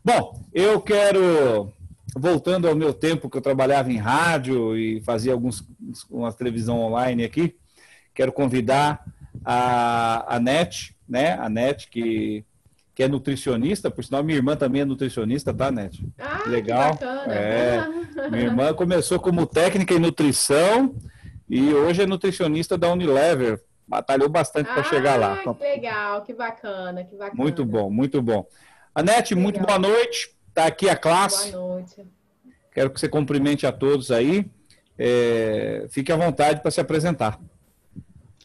Bom, eu quero, voltando ao meu tempo que eu trabalhava em rádio e fazia uma televisão online aqui, quero convidar a NET, né? A NET, que é nutricionista, por sinal, minha irmã também é nutricionista, tá, NET? Ah, que Legal. bacana. É, minha irmã começou como técnica em nutrição e hoje é nutricionista da Unilever. Batalhou bastante para chegar lá. Ah, que legal, que bacana, que Muito bacana. bom, muito bom. Anete, muito boa Legal. noite. Está aqui a Boa classe. noite. Quero que você cumprimente a todos aí. Fique à vontade para se apresentar.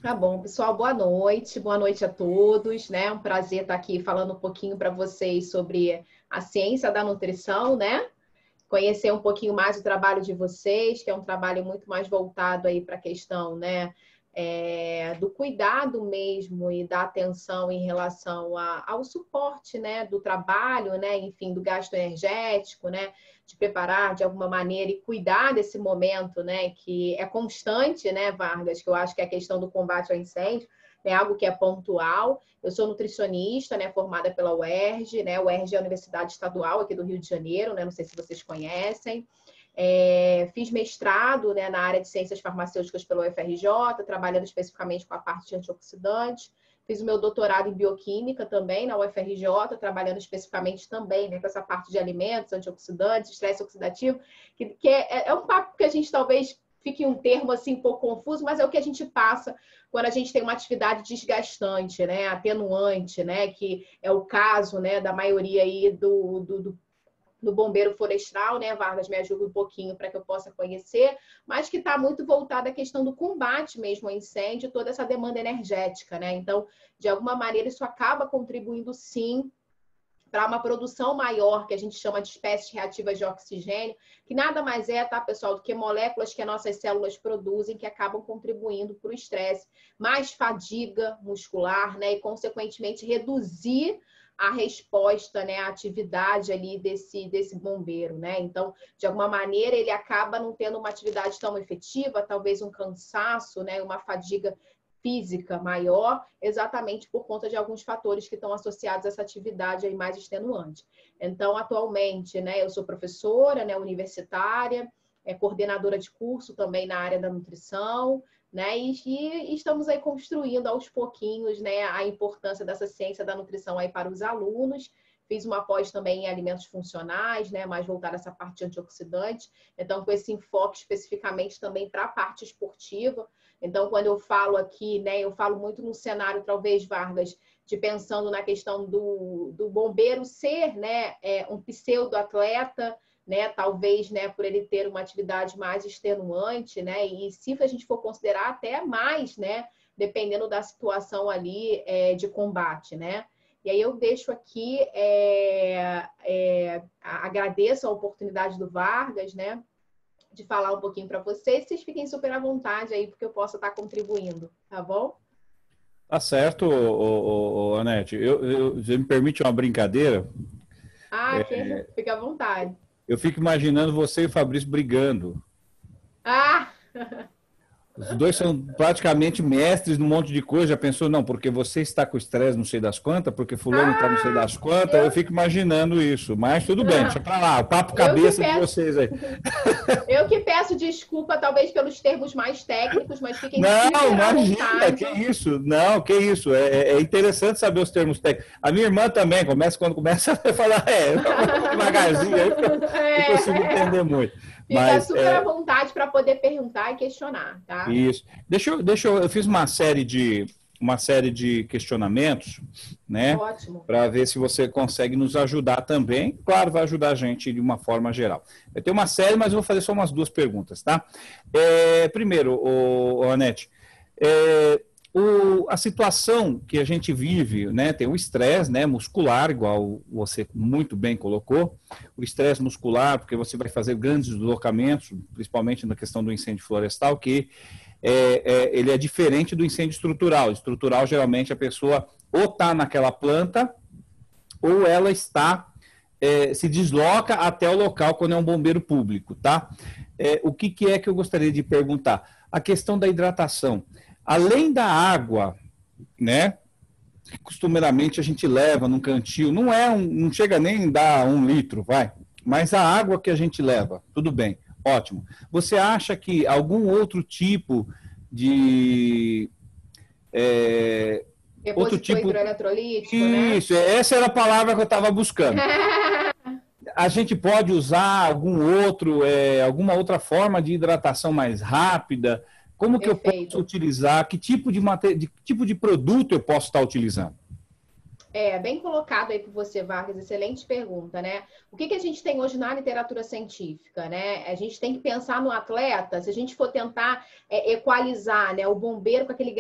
Tá bom, pessoal, boa noite a todos, né? Um prazer estar aqui falando um pouquinho para vocês sobre a ciência da nutrição, né? Conhecer um pouquinho mais o trabalho de vocês, que é um trabalho muito mais voltado aí para a questão, né? Do cuidado mesmo e da atenção em relação ao suporte, né, do trabalho, né, enfim, do gasto energético, né, de preparar de alguma maneira e cuidar desse momento, né, que é constante, né, Vargas, que eu acho que é a questão do combate ao incêndio, é algo que é pontual. Eu sou nutricionista, né, formada pela UERJ, né, a UERJ é a Universidade Estadual aqui do Rio de Janeiro, né, não sei se vocês conhecem. Fiz mestrado, né, na área de ciências farmacêuticas pela UFRJ, trabalhando especificamente com a parte de antioxidantes. Fiz o meu doutorado em bioquímica também na UFRJ, trabalhando especificamente também, né, com essa parte de alimentos, antioxidantes, estresse oxidativo, que é um papo que a gente talvez fique um termo assim um pouco confuso, mas é o que a gente passa quando a gente tem uma atividade desgastante, né, atenuante, né, que é o caso, né, da maioria aí do bombeiro florestal, né, Vargas, me ajuda um pouquinho para que eu possa conhecer, mas que está muito voltada à questão do combate mesmo ao incêndio, toda essa demanda energética, né? Então, de alguma maneira, isso acaba contribuindo, sim, para uma produção maior, que a gente chama de espécies reativas de oxigênio, que nada mais é, tá, pessoal, do que moléculas que as nossas células produzem, que acabam contribuindo para o estresse, mais fadiga muscular, né, e, consequentemente, reduzir a resposta, né, a atividade ali desse bombeiro, né? Então, de alguma maneira, ele acaba não tendo uma atividade tão efetiva, talvez um cansaço, né, uma fadiga física maior, exatamente por conta de alguns fatores que estão associados a essa atividade aí mais extenuante. Então, atualmente, né, eu sou professora, né, universitária, coordenadora de curso também na área da nutrição, né, e estamos aí construindo aos pouquinhos, né, a importância dessa ciência da nutrição aí para os alunos. Fiz uma pós também em alimentos funcionais, né, mais voltada a essa parte antioxidante. Então, com esse enfoque especificamente também para a parte esportiva. Então, quando eu falo aqui, né, eu falo muito no cenário, talvez, Vargas, de pensando na questão do bombeiro ser, né, um pseudo-atleta, né, talvez, né, por ele ter uma atividade mais extenuante, né, e se a gente for considerar até mais, né, dependendo da situação ali de combate, né. E aí eu deixo aqui, agradeço a oportunidade do Vargas, né, de falar um pouquinho para vocês. Vocês fiquem super à vontade aí, porque eu posso estar contribuindo, tá bom? Tá certo, Anete. Você me permite uma brincadeira? Ah, fica à vontade. Eu fico imaginando você e o Fabrício brigando. Ah! Os dois são praticamente mestres num monte de coisa. Já pensou, não, porque você está com estresse não sei das quantas, porque fulano está não sei das quantas. Eu fico imaginando isso. Mas tudo bem, deixa pra lá. O papo cabeça de vocês aí. Eu que peço desculpa, talvez, pelos termos mais técnicos, mas fiquem Não, super à imagina, vontade. que isso? Não, que isso? É interessante saber os termos técnicos. A minha irmã também, quando começa a falar, devagarzinho, aí eu consigo entender muito. Fica Mas, super à vontade para poder perguntar e questionar, tá? isso. Eu fiz uma série de questionamentos, né? Ótimo. Para ver se você consegue nos ajudar também. Claro, vai ajudar a gente de uma forma geral. Eu tenho uma série, mas eu vou fazer só umas duas perguntas, tá? Primeiro, Anete, a situação que a gente vive, né, tem o estresse, né, muscular, igual você muito bem colocou, o estresse muscular, porque você vai fazer grandes deslocamentos, principalmente na questão do incêndio florestal, que ele é diferente do incêndio estrutural. Estrutural, geralmente, a pessoa ou está naquela planta, ou ela se desloca até o local quando é um bombeiro público, tá? O que é que eu gostaria de perguntar? A questão da hidratação. Além da água, né? que costumeiramente a gente leva num cantil, não chega nem a dar 1 litro, vai. Mas a água que a gente leva, tudo bem, ótimo. Você acha que algum outro tipo de... outro tipo hidroeletrolítico, Isso, né? essa era a palavra que eu estava buscando. A gente pode usar alguma outra forma de hidratação mais rápida? Como que Perfeito. eu posso utilizar? Que tipo de produto eu posso estar utilizando? Bem colocado aí por você, Vargas, excelente pergunta, né? O que a gente tem hoje na literatura científica, né? A gente tem que pensar no atleta, se a gente for tentar equalizar, né, o bombeiro com aquele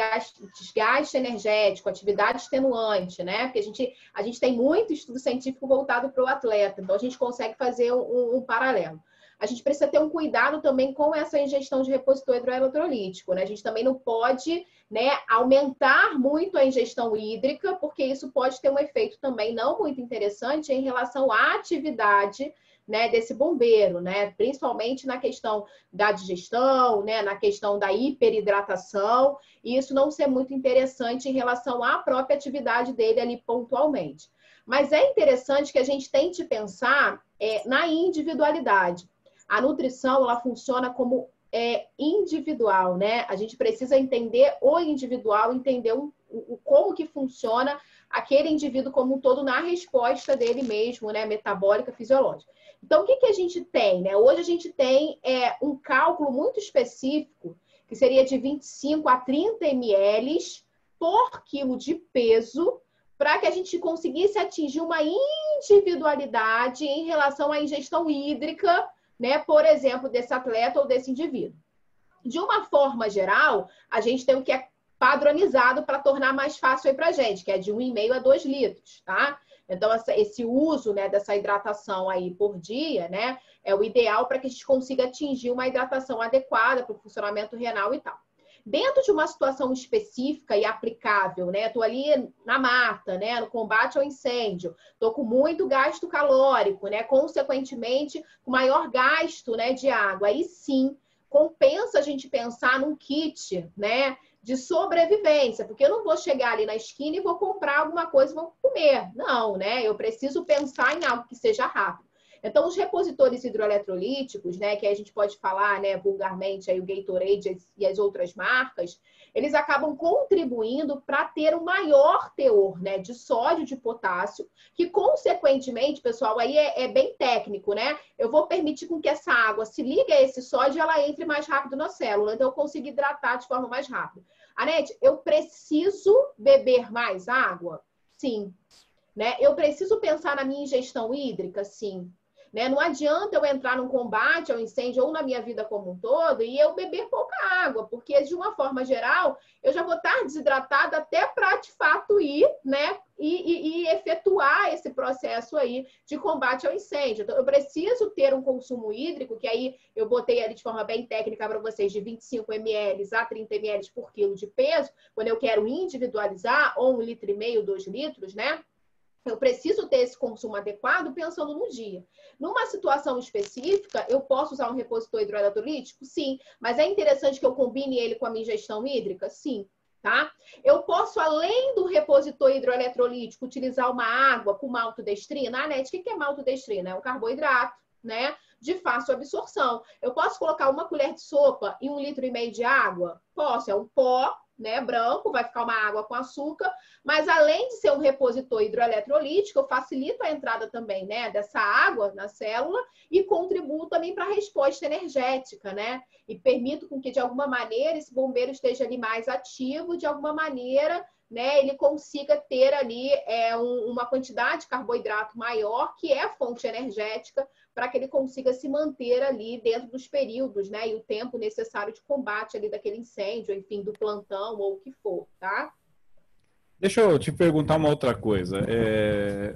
desgaste energético, atividade extenuante, né? Porque a gente tem muito estudo científico voltado para o atleta, então a gente consegue fazer um paralelo. A gente precisa ter um cuidado também com essa ingestão de repositor hidroeletrolítico, né? A gente também não pode, né, aumentar muito a ingestão hídrica, porque isso pode ter um efeito também não muito interessante em relação à atividade, né, desse bombeiro, né? Principalmente na questão da digestão, né, na questão da hiperidratação, e isso não ser muito interessante em relação à própria atividade dele ali pontualmente. Mas é interessante que a gente tente pensar na individualidade. A nutrição, ela funciona como individual, né? A gente precisa entender o individual, entender como que funciona aquele indivíduo como um todo na resposta dele mesmo, né? Metabólica, fisiológica. Então, o que a gente tem, né? Hoje a gente tem um cálculo muito específico, que seria de 25 a 30 ml por quilo de peso, para que a gente conseguisse atingir uma individualidade em relação à ingestão hídrica, né, por exemplo, desse atleta ou desse indivíduo. De uma forma geral, a gente tem o que é padronizado para tornar mais fácil aí para a gente, que é de 1,5 a 2 litros, tá? Então, esse uso, né, dessa hidratação aí por dia, né, é o ideal para que a gente consiga atingir uma hidratação adequada para o funcionamento renal e tal. Dentro de uma situação específica e aplicável, né? Estou ali na mata, né? No combate ao incêndio, estou com muito gasto calórico, né? Consequentemente, com maior gasto, né, de água. Aí sim, compensa a gente pensar num kit, né, de sobrevivência, porque eu não vou chegar ali na esquina e vou comprar alguma coisa e vou comer. Não, né? Eu preciso pensar em algo que seja rápido. Então, os repositores hidroeletrolíticos, né, que a gente pode falar, né, vulgarmente, aí o Gatorade e as outras marcas, eles acabam contribuindo para ter um maior teor, né, de sódio, de potássio, que, consequentemente, pessoal, aí é bem técnico, né? Eu vou permitir com que essa água se ligue a esse sódio e ela entre mais rápido na célula, então eu consigo hidratar de forma mais rápida. Anete, eu preciso beber mais água? Sim. Né? Eu preciso pensar na minha ingestão hídrica? Sim. Né? Não adianta eu entrar num combate ao incêndio ou na minha vida como um todo e eu beber pouca água, porque de uma forma geral eu já vou estar desidratada até para de fato ir, né, e efetuar esse processo aí de combate ao incêndio. Então eu preciso ter um consumo hídrico, que aí eu botei ali de forma bem técnica para vocês, de 25 ml a 30 ml por quilo de peso, quando eu quero individualizar, ou 1,5 litro, 2 litros, né? Eu preciso ter esse consumo adequado pensando no dia. Numa situação específica, eu posso usar um repositor hidroeletrolítico? Sim. Mas é interessante que eu combine ele com a minha ingestão hídrica? Sim. Tá? Eu posso, além do repositor hidroeletrolítico, utilizar uma água com maltodestrina? Anete, o que é maltodestrina? É um carboidrato, né, de fácil absorção. Eu posso colocar uma colher de sopa e 1,5 litro de água? Posso. É um pó, né, branco, vai ficar uma água com açúcar, mas além de ser um repositor hidroeletrolítico, eu facilito a entrada também, né, dessa água na célula e contribuo também para a resposta energética, né, e permito com que de alguma maneira esse bombeiro esteja ali mais ativo, de alguma maneira, né, ele consiga ter ali uma quantidade de carboidrato maior, que é a fonte energética, para que ele consiga se manter ali dentro dos períodos, né, e o tempo necessário de combate ali daquele incêndio, enfim, do plantão ou o que for, tá? Deixa eu te perguntar uma outra coisa.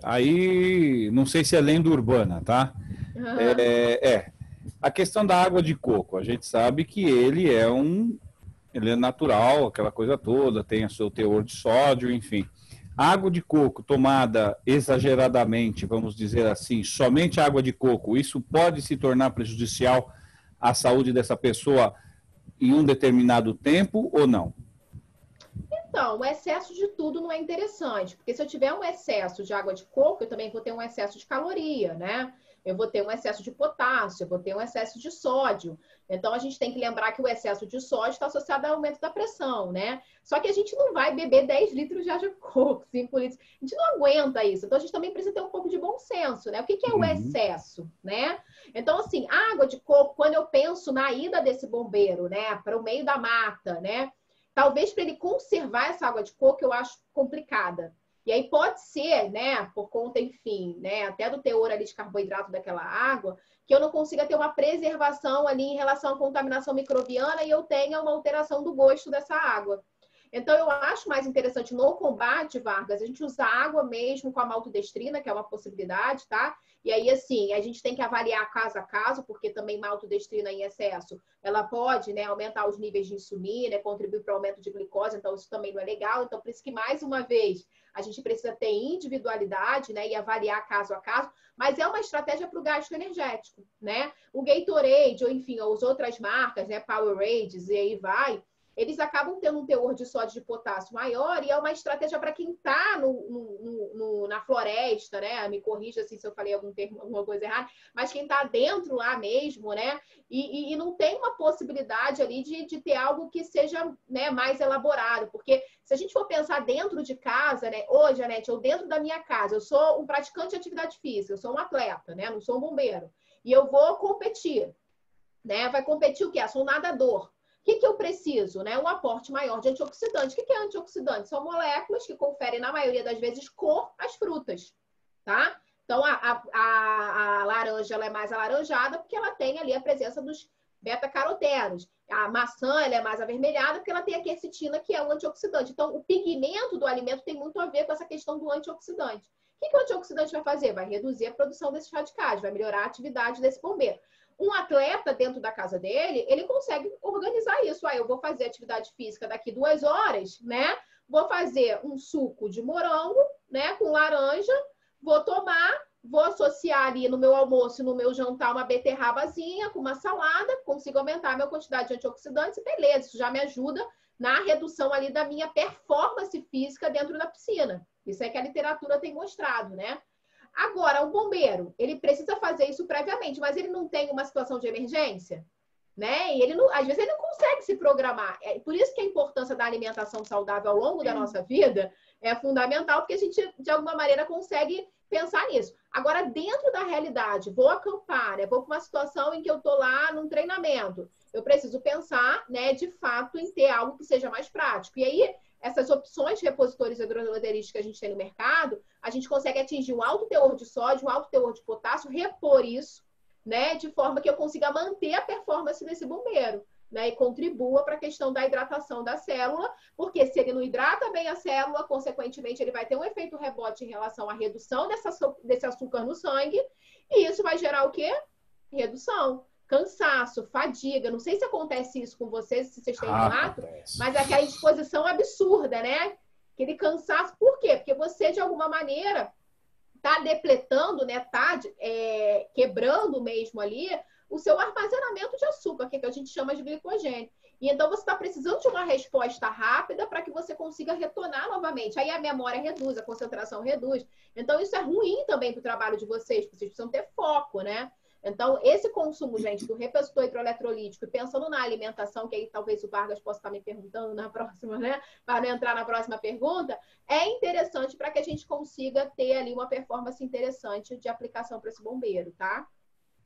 Aí, não sei se é lenda urbana, tá? A questão da água de coco. A gente sabe que ele é natural, aquela coisa toda, tem o seu teor de sódio, enfim. Água de coco tomada exageradamente, vamos dizer assim, somente água de coco, isso pode se tornar prejudicial à saúde dessa pessoa em um determinado tempo ou não? Então, o excesso de tudo não é interessante, porque se eu tiver um excesso de água de coco, eu também vou ter um excesso de caloria, né? Eu vou ter um excesso de potássio, eu vou ter um excesso de sódio. Então, a gente tem que lembrar que o excesso de sódio está associado ao aumento da pressão, né? Só que a gente não vai beber 10 litros de água de coco, 5 litros. A gente não aguenta isso. Então, a gente também precisa ter um pouco de bom senso, né? O que é o excesso, né? Então, assim, água de coco, quando eu penso na ida desse bombeiro, né, para o meio da mata, né? Talvez para ele conservar essa água de coco, eu acho complicada. E aí pode ser, né, por conta, enfim, né, até do teor ali de carboidrato daquela água, que eu não consiga ter uma preservação ali em relação à contaminação microbiana e eu tenha uma alteração do gosto dessa água. Então, eu acho mais interessante no combate, Vargas, a gente usar água mesmo com a maltodestrina, que é uma possibilidade, tá? E aí, assim, a gente tem que avaliar caso a caso, porque também maltodestrina em excesso, ela pode, né, aumentar os níveis de insulina, contribuir para o aumento de glicose, então isso também não é legal. Então, por isso que, mais uma vez, a gente precisa ter individualidade, né, e avaliar caso a caso, mas é uma estratégia para o gasto energético, né? O Gatorade, ou enfim, as outras marcas, né, Powerades, e aí vai, eles acabam tendo um teor de sódio e de potássio maior e é uma estratégia para quem está na floresta, né? Me corrija assim, se eu falei alguma coisa errada, mas quem está dentro lá mesmo, né? E não tem uma possibilidade ali de ter algo que seja, né, mais elaborado, porque se a gente for pensar dentro de casa, né? Hoje, Anete, eu dentro da minha casa, eu sou um praticante de atividade física, eu sou um atleta, né? Não sou um bombeiro. E eu vou competir, né? Vai competir o quê? Eu sou um nadador. O que eu preciso? Né? Um aporte maior de antioxidante. O que é antioxidante? São moléculas que conferem, na maioria das vezes, cor às frutas. Tá? Então, a laranja ela é mais alaranjada porque ela tem ali a presença dos beta-carotenos. A maçã ela é mais avermelhada porque ela tem a quercetina, que é um antioxidante. Então, o pigmento do alimento tem muito a ver com essa questão do antioxidante. O que o antioxidante vai fazer? Vai reduzir a produção desses radicais, vai melhorar a atividade desse bombeiro. Um atleta dentro da casa dele, ele consegue organizar isso. Eu vou fazer atividade física daqui 2 horas, né? Vou fazer um suco de morango, né? Com laranja, vou tomar, vou associar ali no meu almoço e no meu jantar uma beterrabazinha com uma salada, consigo aumentar a minha quantidade de antioxidantes e beleza, isso já me ajuda na redução ali da minha performance física dentro da piscina. Isso é que a literatura tem mostrado, né? Agora, o bombeiro, ele precisa fazer isso previamente, mas ele não tem uma situação de emergência, né? E ele não, às vezes ele não consegue se programar. É por isso que a importância da alimentação saudável ao longo da nossa vida é fundamental, porque a gente, de alguma maneira, consegue pensar nisso. Agora, dentro da realidade, vou acampar, né? Vou para uma situação em que eu estou lá num treinamento. Eu preciso pensar, né, de fato, em ter algo que seja mais prático. E aí, essas opções de repositores hidroeleterísticos que a gente tem no mercado, a gente consegue atingir um alto teor de sódio, um alto teor de potássio, repor isso, né, de forma que eu consiga manter a performance desse bombeiro, né, e contribua para a questão da hidratação da célula, porque se ele não hidrata bem a célula, consequentemente, ele vai ter um efeito rebote em relação à redução desse açúcar no sangue, e isso vai gerar o quê? Redução. Cansaço, fadiga, não sei se acontece isso com vocês, se vocês têm relato, mas é aquela disposição absurda, né? Aquele cansaço, por quê? Porque você, de alguma maneira, tá depletando, né? Tá quebrando mesmo ali o seu armazenamento de açúcar, que a gente chama de glicogênio. E então você está precisando de uma resposta rápida para que você consiga retornar novamente. Aí a memória reduz, a concentração reduz. Então isso é ruim também para o trabalho de vocês, porque vocês precisam ter foco, né? Então, esse consumo, gente, do repositor hidroeletrolítico, e pensando na alimentação, que aí talvez o Vargas possa estar me perguntando na próxima, né? Para não entrar na próxima pergunta, é interessante para que a gente consiga ter ali uma performance interessante de aplicação para esse bombeiro, tá?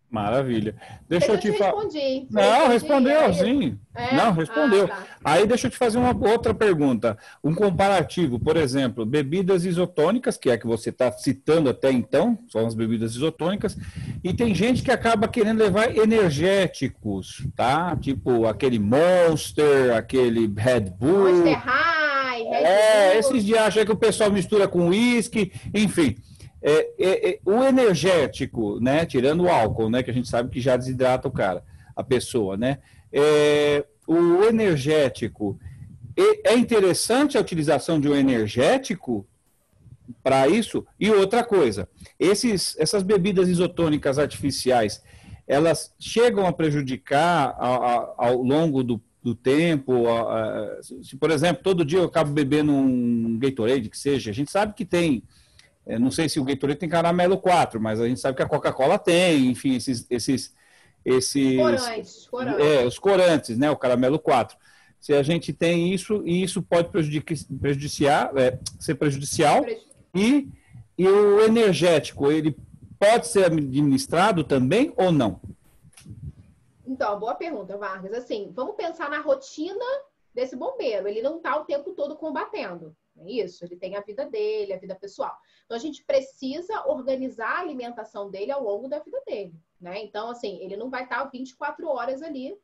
Maravilha. Deixa eu te falar. Não, respondeu, sim. Não, respondeu. Tá. Aí deixa eu te fazer uma outra pergunta. Um comparativo, por exemplo, bebidas isotônicas, que é a que você está citando até então, são as bebidas isotônicas, e tem gente que acaba querendo levar energéticos, tá? Tipo aquele Monster, aquele Red Bull. Monster High, Red Bull. Esses dias aí que o pessoal mistura com uísque, enfim. O energético, né, tirando o álcool, né, que a gente sabe que já desidrata a pessoa, né, o energético, é interessante a utilização de um energético para isso? E outra coisa, essas bebidas isotônicas artificiais, elas chegam a prejudicar ao longo do do tempo. Se, por exemplo, todo dia eu acabo bebendo um Gatorade, que seja, a gente sabe que tem, não sei se o Gatorade tem caramelo 4, mas a gente sabe que a Coca-Cola tem, enfim, esses Corantes. os corantes, né, o caramelo 4. Se a gente tem isso, e isso pode ser prejudicial, e o energético, ele pode ser administrado também ou não? Então, boa pergunta, Vargas. Assim, vamos pensar na rotina desse bombeiro. Ele não está o tempo todo combatendo, não é isso? Ele tem a vida dele, a vida pessoal. Então, a gente precisa organizar a alimentação dele ao longo da vida dele, né? Então, assim, ele não vai estar 24 horas ali,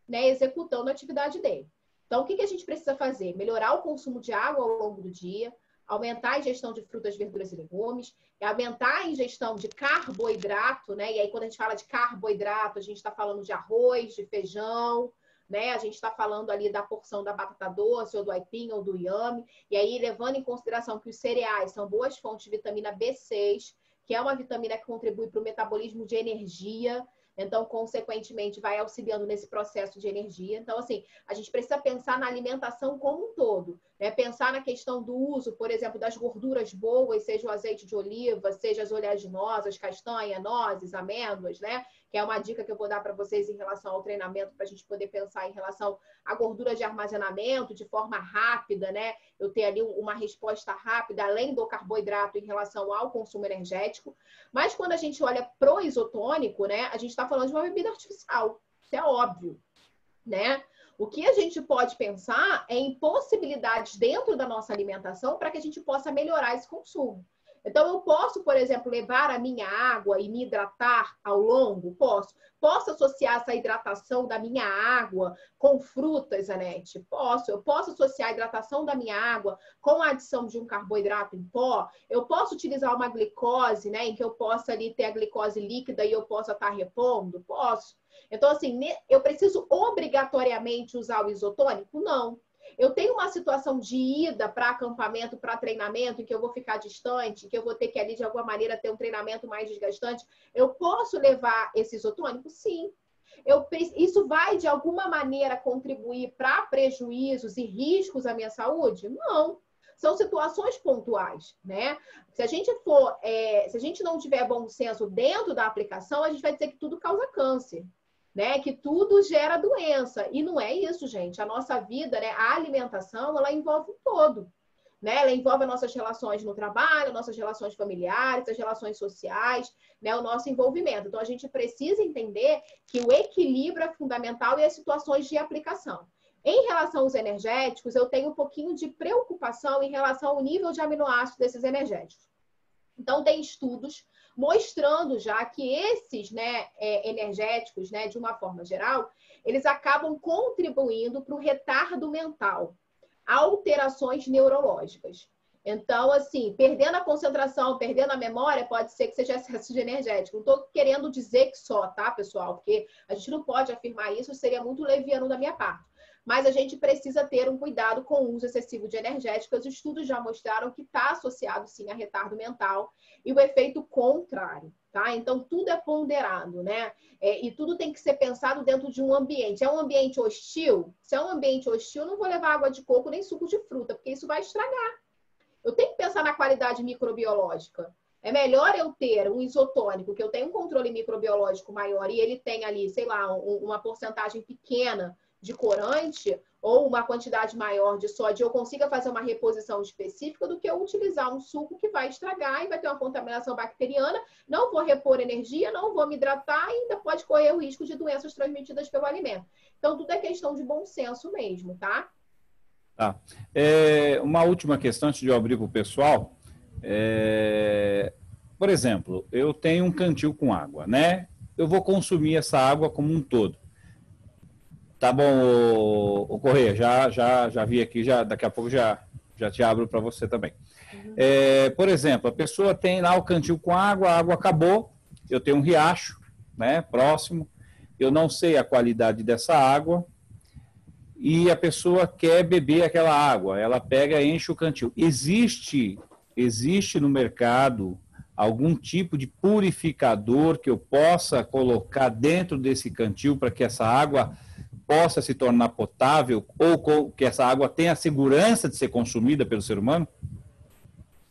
né, executando a atividade dele. Então, o que a gente precisa fazer? Melhorar o consumo de água ao longo do dia, aumentar a ingestão de frutas, verduras e legumes, aumentar a ingestão de carboidrato, né? E aí, quando a gente fala de carboidrato, a gente está falando de arroz, de feijão, né? A gente está falando ali da porção da batata doce, ou do aipim, ou do inhame. E aí, levando em consideração que os cereais são boas fontes de vitamina B6, que é uma vitamina que contribui para o metabolismo de energia. Então, consequentemente, vai auxiliando nesse processo de energia. Então, assim, a gente precisa pensar na alimentação como um todo, né? Pensar na questão do uso, por exemplo, das gorduras boas, seja o azeite de oliva, seja as oleaginosas, castanha, nozes, amêndoas, né? Que é uma dica que eu vou dar para vocês em relação ao treinamento, para a gente poder pensar em relação a gordura de armazenamento de forma rápida, né? Eu ter ali uma resposta rápida, além do carboidrato em relação ao consumo energético. Mas quando a gente olha pro isotônico, né? A gente está falando de uma bebida artificial. Isso é óbvio, né? O que a gente pode pensar é em possibilidades dentro da nossa alimentação para que a gente possa melhorar esse consumo. Então, eu posso, por exemplo, levar a minha água e me hidratar ao longo? Posso. Posso associar essa hidratação da minha água com frutas, Anete? Posso. Eu posso associar a hidratação da minha água com a adição de um carboidrato em pó? Eu posso utilizar uma glicose, né, em que eu possa ali ter a glicose líquida e eu possa estar repondo? Posso. Então, assim, eu preciso obrigatoriamente usar o isotônico? Não. Eu tenho uma situação de ida para acampamento, para treinamento, em que eu vou ficar distante, que eu vou ter que ali, de alguma maneira, ter um treinamento mais desgastante. Eu posso levar esse isotônico? Sim. Isso vai, de alguma maneira, contribuir para prejuízos e riscos à minha saúde? Não. São situações pontuais, né? Se a gente não tiver bom senso dentro da aplicação, a gente vai dizer que tudo causa câncer. Né, que tudo gera doença. E não é isso, gente. A nossa vida, né, a alimentação, ela envolve um todo. Né? Ela envolve as nossas relações no trabalho, nossas relações familiares, as relações sociais, né, o nosso envolvimento. Então, a gente precisa entender que o equilíbrio é fundamental e as situações de aplicação. Em relação aos energéticos, eu tenho um pouquinho de preocupação em relação ao nível de aminoácidos desses energéticos. Então, tem estudos mostrando já que esses, né, energéticos, né, de uma forma geral, eles acabam contribuindo para o retardo mental, alterações neurológicas. Então, assim, perdendo a concentração, perdendo a memória, pode ser que seja excesso de energético. Não estou querendo dizer que só, tá, pessoal? Porque a gente não pode afirmar isso, seria muito leviano da minha parte. Mas a gente precisa ter um cuidado com o uso excessivo de energéticos. Os estudos já mostraram que está associado, sim, a retardo mental e o efeito contrário, tá? Então, tudo é ponderado, né? E tudo tem que ser pensado dentro de um ambiente. É um ambiente hostil? Se é um ambiente hostil, eu não vou levar água de coco nem suco de fruta, porque isso vai estragar. Eu tenho que pensar na qualidade microbiológica. É melhor eu ter um isotônico, que eu tenho um controle microbiológico maior e ele tem ali, sei lá, uma porcentagem pequena de corante ou uma quantidade maior de sódio, eu consiga fazer uma reposição específica do que eu utilizar um suco que vai estragar e vai ter uma contaminação bacteriana, não vou repor energia, não vou me hidratar e ainda pode correr o risco de doenças transmitidas pelo alimento. Então, tudo é questão de bom senso mesmo, tá? Tá. Uma última questão antes de eu abrir para o pessoal. Por exemplo, eu tenho um cantil com água, né? Eu vou consumir essa água como um todo. Tá bom, o Correia, já vi aqui, daqui a pouco já te abro para você também. Por exemplo, a pessoa tem lá o cantil com água, a água acabou, eu tenho um riacho, né, próximo, eu não sei a qualidade dessa água e a pessoa quer beber aquela água, ela pega e enche o cantil. Existe no mercado algum tipo de purificador que eu possa colocar dentro desse cantil para que essa água possa se tornar potável ou que essa água tenha a segurança de ser consumida pelo ser humano?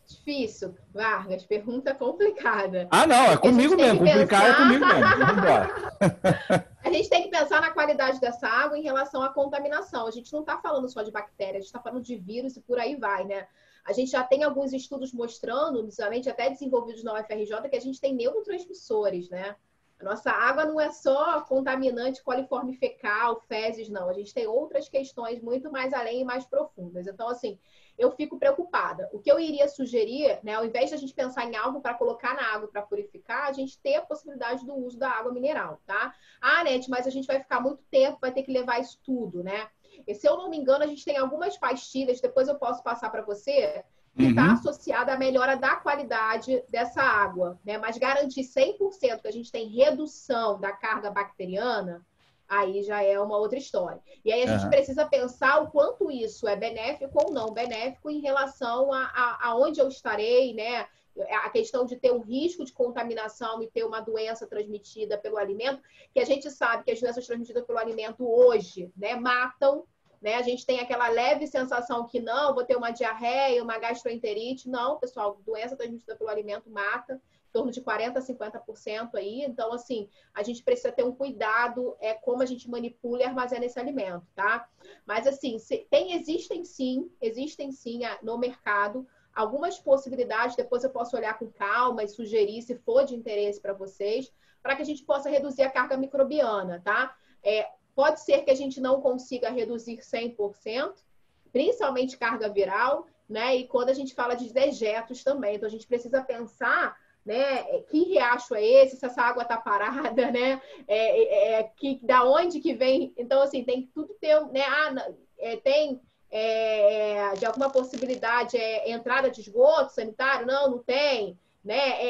Difícil, Vargas, pergunta complicada. Ah, não, é comigo mesmo, complicar é comigo mesmo. Vamos embora. A gente tem que pensar na qualidade dessa água em relação à contaminação. A gente não está falando só de bactérias, a gente está falando de vírus e por aí vai, né? A gente já tem alguns estudos mostrando, principalmente até desenvolvidos na UFRJ, que a gente tem neurotransmissores, né? A nossa água não é só contaminante coliforme fecal, fezes, não. A gente tem outras questões muito mais além e mais profundas. Então, assim, eu fico preocupada. O que eu iria sugerir, né, ao invés de a gente pensar em algo para colocar na água para purificar, a gente ter a possibilidade do uso da água mineral, tá? Ah, Nete, mas a gente vai ficar muito tempo, vai ter que levar isso tudo, né? E se eu não me engano, a gente tem algumas pastilhas, depois eu posso passar para você, que está associada à melhora da qualidade dessa água, né? Mas garantir 100% que a gente tem redução da carga bacteriana, aí já é uma outra história. E aí a gente precisa pensar o quanto isso é benéfico ou não benéfico em relação a onde eu estarei, né? A questão de ter um risco de contaminação e ter uma doença transmitida pelo alimento, que a gente sabe que as doenças transmitidas pelo alimento hoje, né, matam, né? A gente tem aquela leve sensação que não, vou ter uma diarreia, uma gastroenterite. Não, pessoal, doença transmitida pelo alimento mata, em torno de 40% a 50% aí. Então, assim, a gente precisa ter um cuidado como a gente manipula e armazena esse alimento, tá? Mas, assim, existem sim no mercado algumas possibilidades, depois eu posso olhar com calma e sugerir, se for de interesse para vocês, para que a gente possa reduzir a carga microbiana, tá? Pode ser que a gente não consiga reduzir 100%, principalmente carga viral, né? E quando a gente fala de dejetos também. Então, a gente precisa pensar, né? Que riacho é esse? Se essa água está parada, né? Da onde que vem? Então, assim, tem que tudo ter, né? Tem de alguma possibilidade entrada de esgoto sanitário? Não, não tem. Né?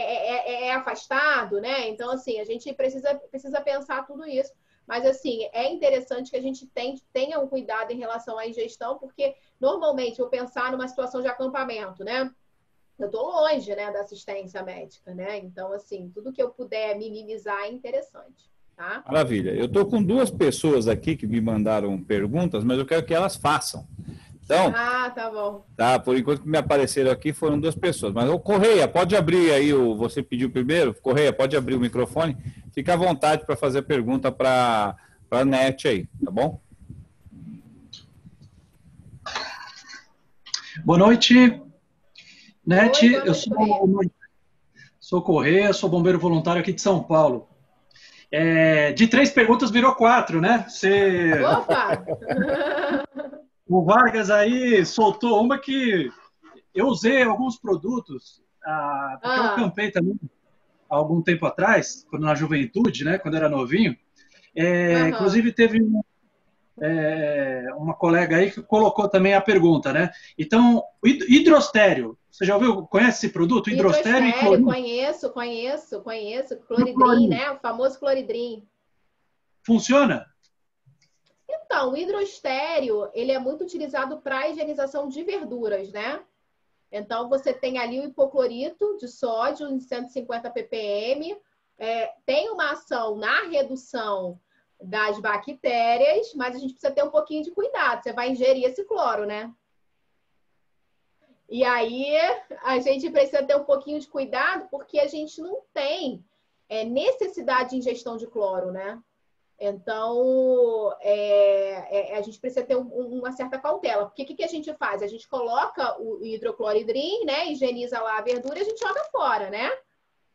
É afastado, né? Então, assim, a gente precisa pensar tudo isso. Mas, assim, é interessante que a gente tenha um cuidado em relação à ingestão, porque, normalmente, eu pensar numa situação de acampamento, né? Eu estou longe, né, da assistência médica, né? Então, assim, tudo que eu puder minimizar é interessante, tá? Maravilha. Eu estou com duas pessoas aqui que me mandaram perguntas, mas eu quero que elas façam. Então, tá bom. Tá, por enquanto que me apareceram aqui foram duas pessoas. Mas o Correia, pode abrir aí, você pediu primeiro? Correia, pode abrir o microfone? Fica à vontade para fazer a pergunta para a NET aí, tá bom? Boa noite, NET. Oi, boa noite, eu sou Correia, sou bombeiro voluntário aqui de São Paulo. De 3 perguntas virou 4, né? Opa! O Vargas aí soltou uma que eu usei alguns produtos, porque eu acampei também há algum tempo atrás, quando na juventude, né, quando era novinho. Inclusive teve uma colega aí que colocou também a pergunta, né? Então, hidrostério, você já ouviu, conhece esse produto? Hidrostério e cloridrim? Conheço. Cloridrim, né? O famoso cloridrim. Funciona? Então, o hidrostério, ele é muito utilizado para higienização de verduras, né? Então, você tem ali o hipoclorito de sódio em 150 ppm, tem uma ação na redução das bactérias, mas a gente precisa ter um pouquinho de cuidado. Você vai ingerir esse cloro, né? E aí, a gente precisa ter um pouquinho de cuidado, porque a gente não tem necessidade de ingestão de cloro, né? Então, a gente precisa ter uma certa cautela. Porque o que a gente faz? A gente coloca o hidrocloridrim, né? Higieniza lá a verdura e a gente joga fora, né?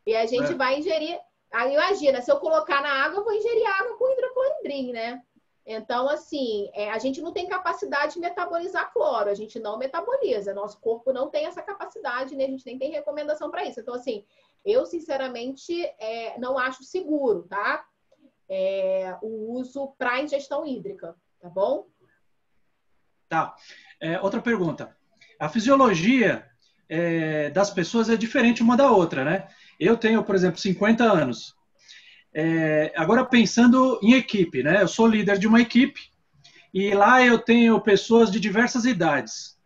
E a gente vai ingerir... Aí, imagina, se eu colocar na água, eu vou ingerir água com hidrocloridrim, né? Então, assim, a gente não tem capacidade de metabolizar cloro. A gente não metaboliza. Nosso corpo não tem essa capacidade, né? A gente nem tem recomendação para isso. Então, assim, eu, sinceramente, não acho seguro, tá? O uso para ingestão hídrica, tá bom? Tá. Outra pergunta. A fisiologia das pessoas é diferente uma da outra, né? Eu tenho, por exemplo, 50 anos. Agora, pensando em equipe, né? Eu sou líder de uma equipe e lá eu tenho pessoas de diversas idades.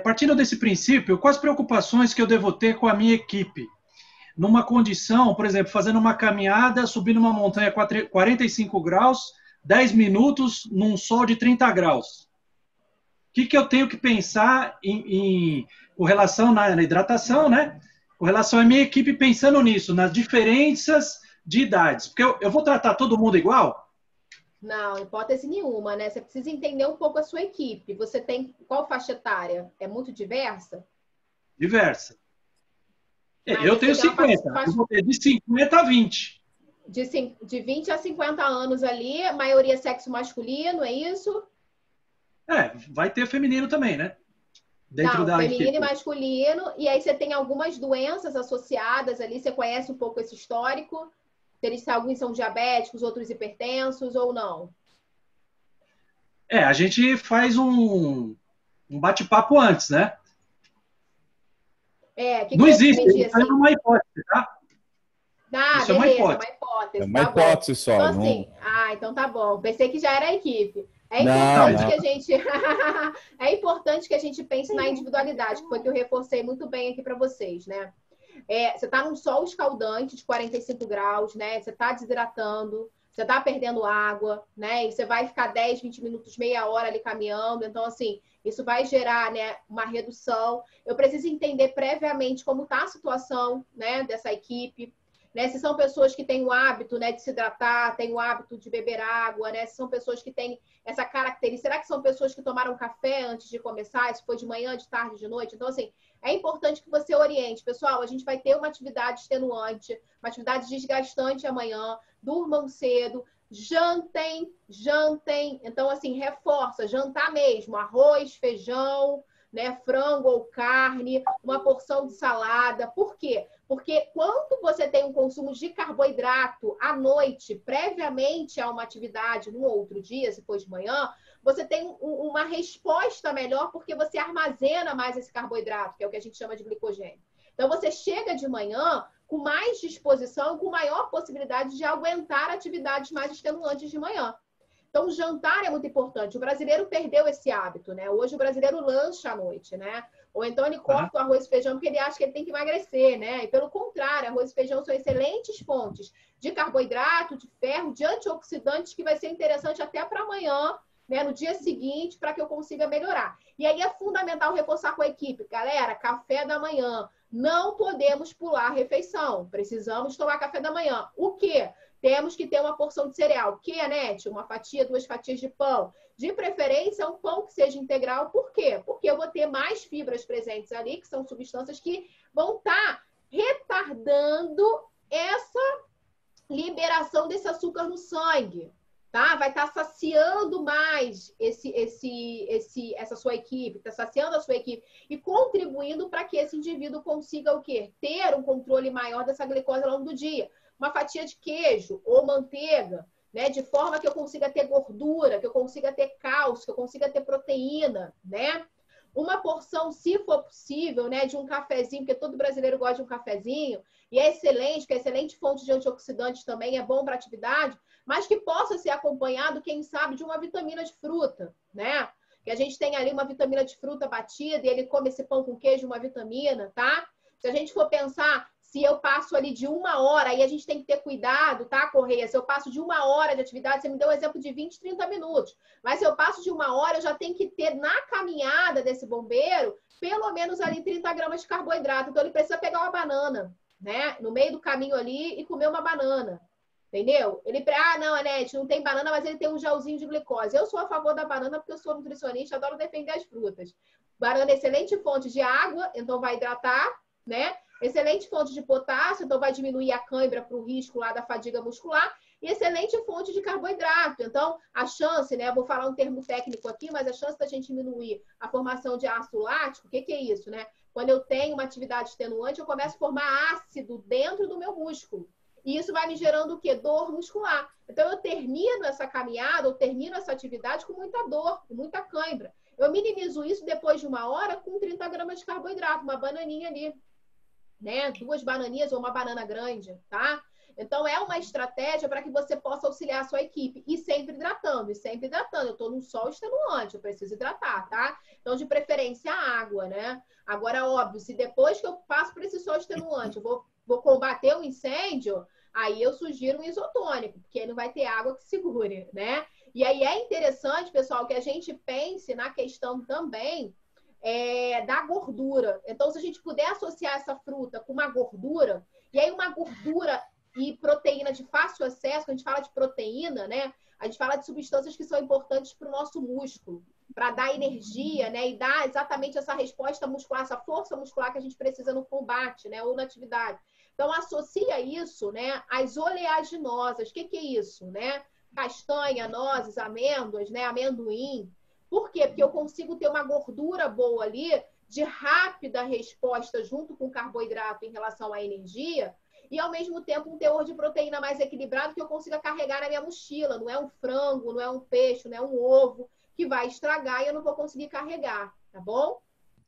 Partindo desse princípio, quais preocupações que eu devo ter com a minha equipe? Numa condição, por exemplo, fazendo uma caminhada, subindo uma montanha 45 graus, 10 minutos num sol de 30 graus. O que eu tenho que pensar com relação na hidratação, né? Com relação à minha equipe pensando nisso, nas diferenças de idades. Porque eu vou tratar todo mundo igual? Não, hipótese nenhuma, né? Você precisa entender um pouco a sua equipe. Você tem qual faixa etária? É muito diversa? Diversa. Eu tenho 50. Eu vou ter de 50 a 20. De 20 a 50 anos ali, maioria sexo masculino, é isso? Vai ter feminino também, né? Dentro da feminino equipe. E masculino. E aí você tem algumas doenças associadas ali. Você conhece um pouco esse histórico? Alguns são diabéticos, outros hipertensos ou não? A gente faz um bate-papo antes, né? Não existe, isso é uma hipótese, tá? Isso é uma hipótese. É uma hipótese só. Então, assim, então tá bom. Pensei que já era a equipe. É importante que a gente pense na individualidade, que foi que eu reforcei muito bem aqui para vocês, né? Você está num sol escaldante de 45 graus, né? Você está desidratando, você está perdendo água, né? E você vai ficar 10, 20 minutos, meia hora ali caminhando. Então, assim, isso vai gerar, né, uma redução. Eu preciso entender previamente como está a situação, né, dessa equipe. Né? Se são pessoas que têm o hábito, né, de se hidratar, têm o hábito de beber água, né? Se são pessoas que têm essa característica. Será que são pessoas que tomaram café antes de começar? Se foi de manhã, de tarde, de noite? Então, assim, é importante que você oriente. Pessoal, a gente vai ter uma atividade extenuante, uma atividade desgastante amanhã. Durmam cedo, jantem. Então, assim, reforça, jantar mesmo. Arroz, feijão, né, frango ou carne, uma porção de salada. Por quê? Porque quando você tem um consumo de carboidrato à noite, previamente a uma atividade no outro dia, se for de manhã, você tem uma resposta melhor porque você armazena mais esse carboidrato, que é o que a gente chama de glicogênio. Então, você chega de manhã com mais disposição, com maior possibilidade de aguentar atividades mais extenuantes de manhã. Então, o jantar é muito importante. O brasileiro perdeu esse hábito, né? Hoje o brasileiro lancha à noite, né? Ou então ele corta o arroz e feijão porque ele acha que ele tem que emagrecer, né? E pelo contrário, arroz e feijão são excelentes fontes de carboidrato, de ferro, de antioxidantes que vai ser interessante até para amanhã, né? No dia seguinte, para que eu consiga melhorar. E aí é fundamental reforçar com a equipe. Galera, café da manhã. Não podemos pular a refeição. Precisamos tomar café da manhã. O quê? Temos que ter uma porção de cereal. O que, Anete? Uma fatia, 2 fatias de pão. De preferência, um pão que seja integral. Por quê? Porque eu vou ter mais fibras presentes ali, que são substâncias que vão estar retardando essa liberação desse açúcar no sangue. Tá? Vai estar saciando mais essa sua equipe, está saciando a sua equipe e contribuindo para que esse indivíduo consiga o quê? Ter um controle maior dessa glicose ao longo do dia. Uma fatia de queijo ou manteiga, né? De forma que eu consiga ter gordura, que eu consiga ter cálcio, que eu consiga ter proteína, né? Uma porção, se for possível, né, de um cafezinho, porque todo brasileiro gosta de um cafezinho, e é excelente, que é excelente fonte de antioxidantes também, é bom para a atividade, mas que possa ser acompanhado, quem sabe, de uma vitamina de fruta, né? Que a gente tem ali uma vitamina de fruta batida, e ele come esse pão com queijo, uma vitamina, tá? Se a gente for pensar, se eu passo ali de 1 hora, aí a gente tem que ter cuidado, tá, Correia? Se eu passo de 1 hora de atividade, você me deu um exemplo de 20, 30 minutos. Mas se eu passo de 1 hora, eu já tenho que ter na caminhada desse bombeiro, pelo menos ali 30 gramas de carboidrato. Então, ele precisa pegar uma banana, né? No meio do caminho ali e comer uma banana. Entendeu? Não, Anete, não tem banana, mas ele tem um gelzinho de glicose. Eu sou a favor da banana porque eu sou nutricionista, adoro defender as frutas. Banana é excelente fonte de água, então vai hidratar, né? Excelente fonte de potássio, então vai diminuir a cãibra para o risco lá da fadiga muscular. E excelente fonte de carboidrato. Então, a chance, né? Eu vou falar um termo técnico aqui, mas a chance da gente diminuir a formação de ácido lático, o que é isso, né? Quando eu tenho uma atividade extenuante, eu começo a formar ácido dentro do meu músculo. E isso vai me gerando o quê? Dor muscular. Então, eu termino essa caminhada, eu termino essa atividade com muita dor, com muita cãibra. Eu minimizo isso depois de 1 hora com 30 gramas de carboidrato, uma bananinha ali, né? 2 bananinhas ou uma banana grande, tá? Então, é uma estratégia para que você possa auxiliar a sua equipe. E sempre hidratando, e sempre hidratando. Eu estou num sol extenuante, eu preciso hidratar, tá? Então, de preferência, a água, né? Agora, óbvio, se depois que eu passo por esse sol extenuante, eu vou combater o incêndio, Aí eu sugiro um isotônico, porque aí não vai ter água que segure, né? E aí é interessante, pessoal, que a gente pense na questão também da gordura. Então, se a gente puder associar essa fruta com uma gordura, e aí uma gordura e proteína de fácil acesso, quando a gente fala de proteína, né? A gente fala de substâncias que são importantes para o nosso músculo, para dar energia, né? E dar exatamente essa resposta muscular, essa força muscular que a gente precisa no combate, né? Ou na atividade. Então, associa isso, né, às oleaginosas. O que é isso, né? Castanha, nozes, amêndoas, né? Amendoim. Por quê? Porque eu consigo ter uma gordura boa ali, de rápida resposta junto com o carboidrato em relação à energia, e ao mesmo tempo um teor de proteína mais equilibrado que eu consiga carregar na minha mochila. Não é um frango, não é um peixe, não é um ovo que vai estragar e eu não vou conseguir carregar, tá bom?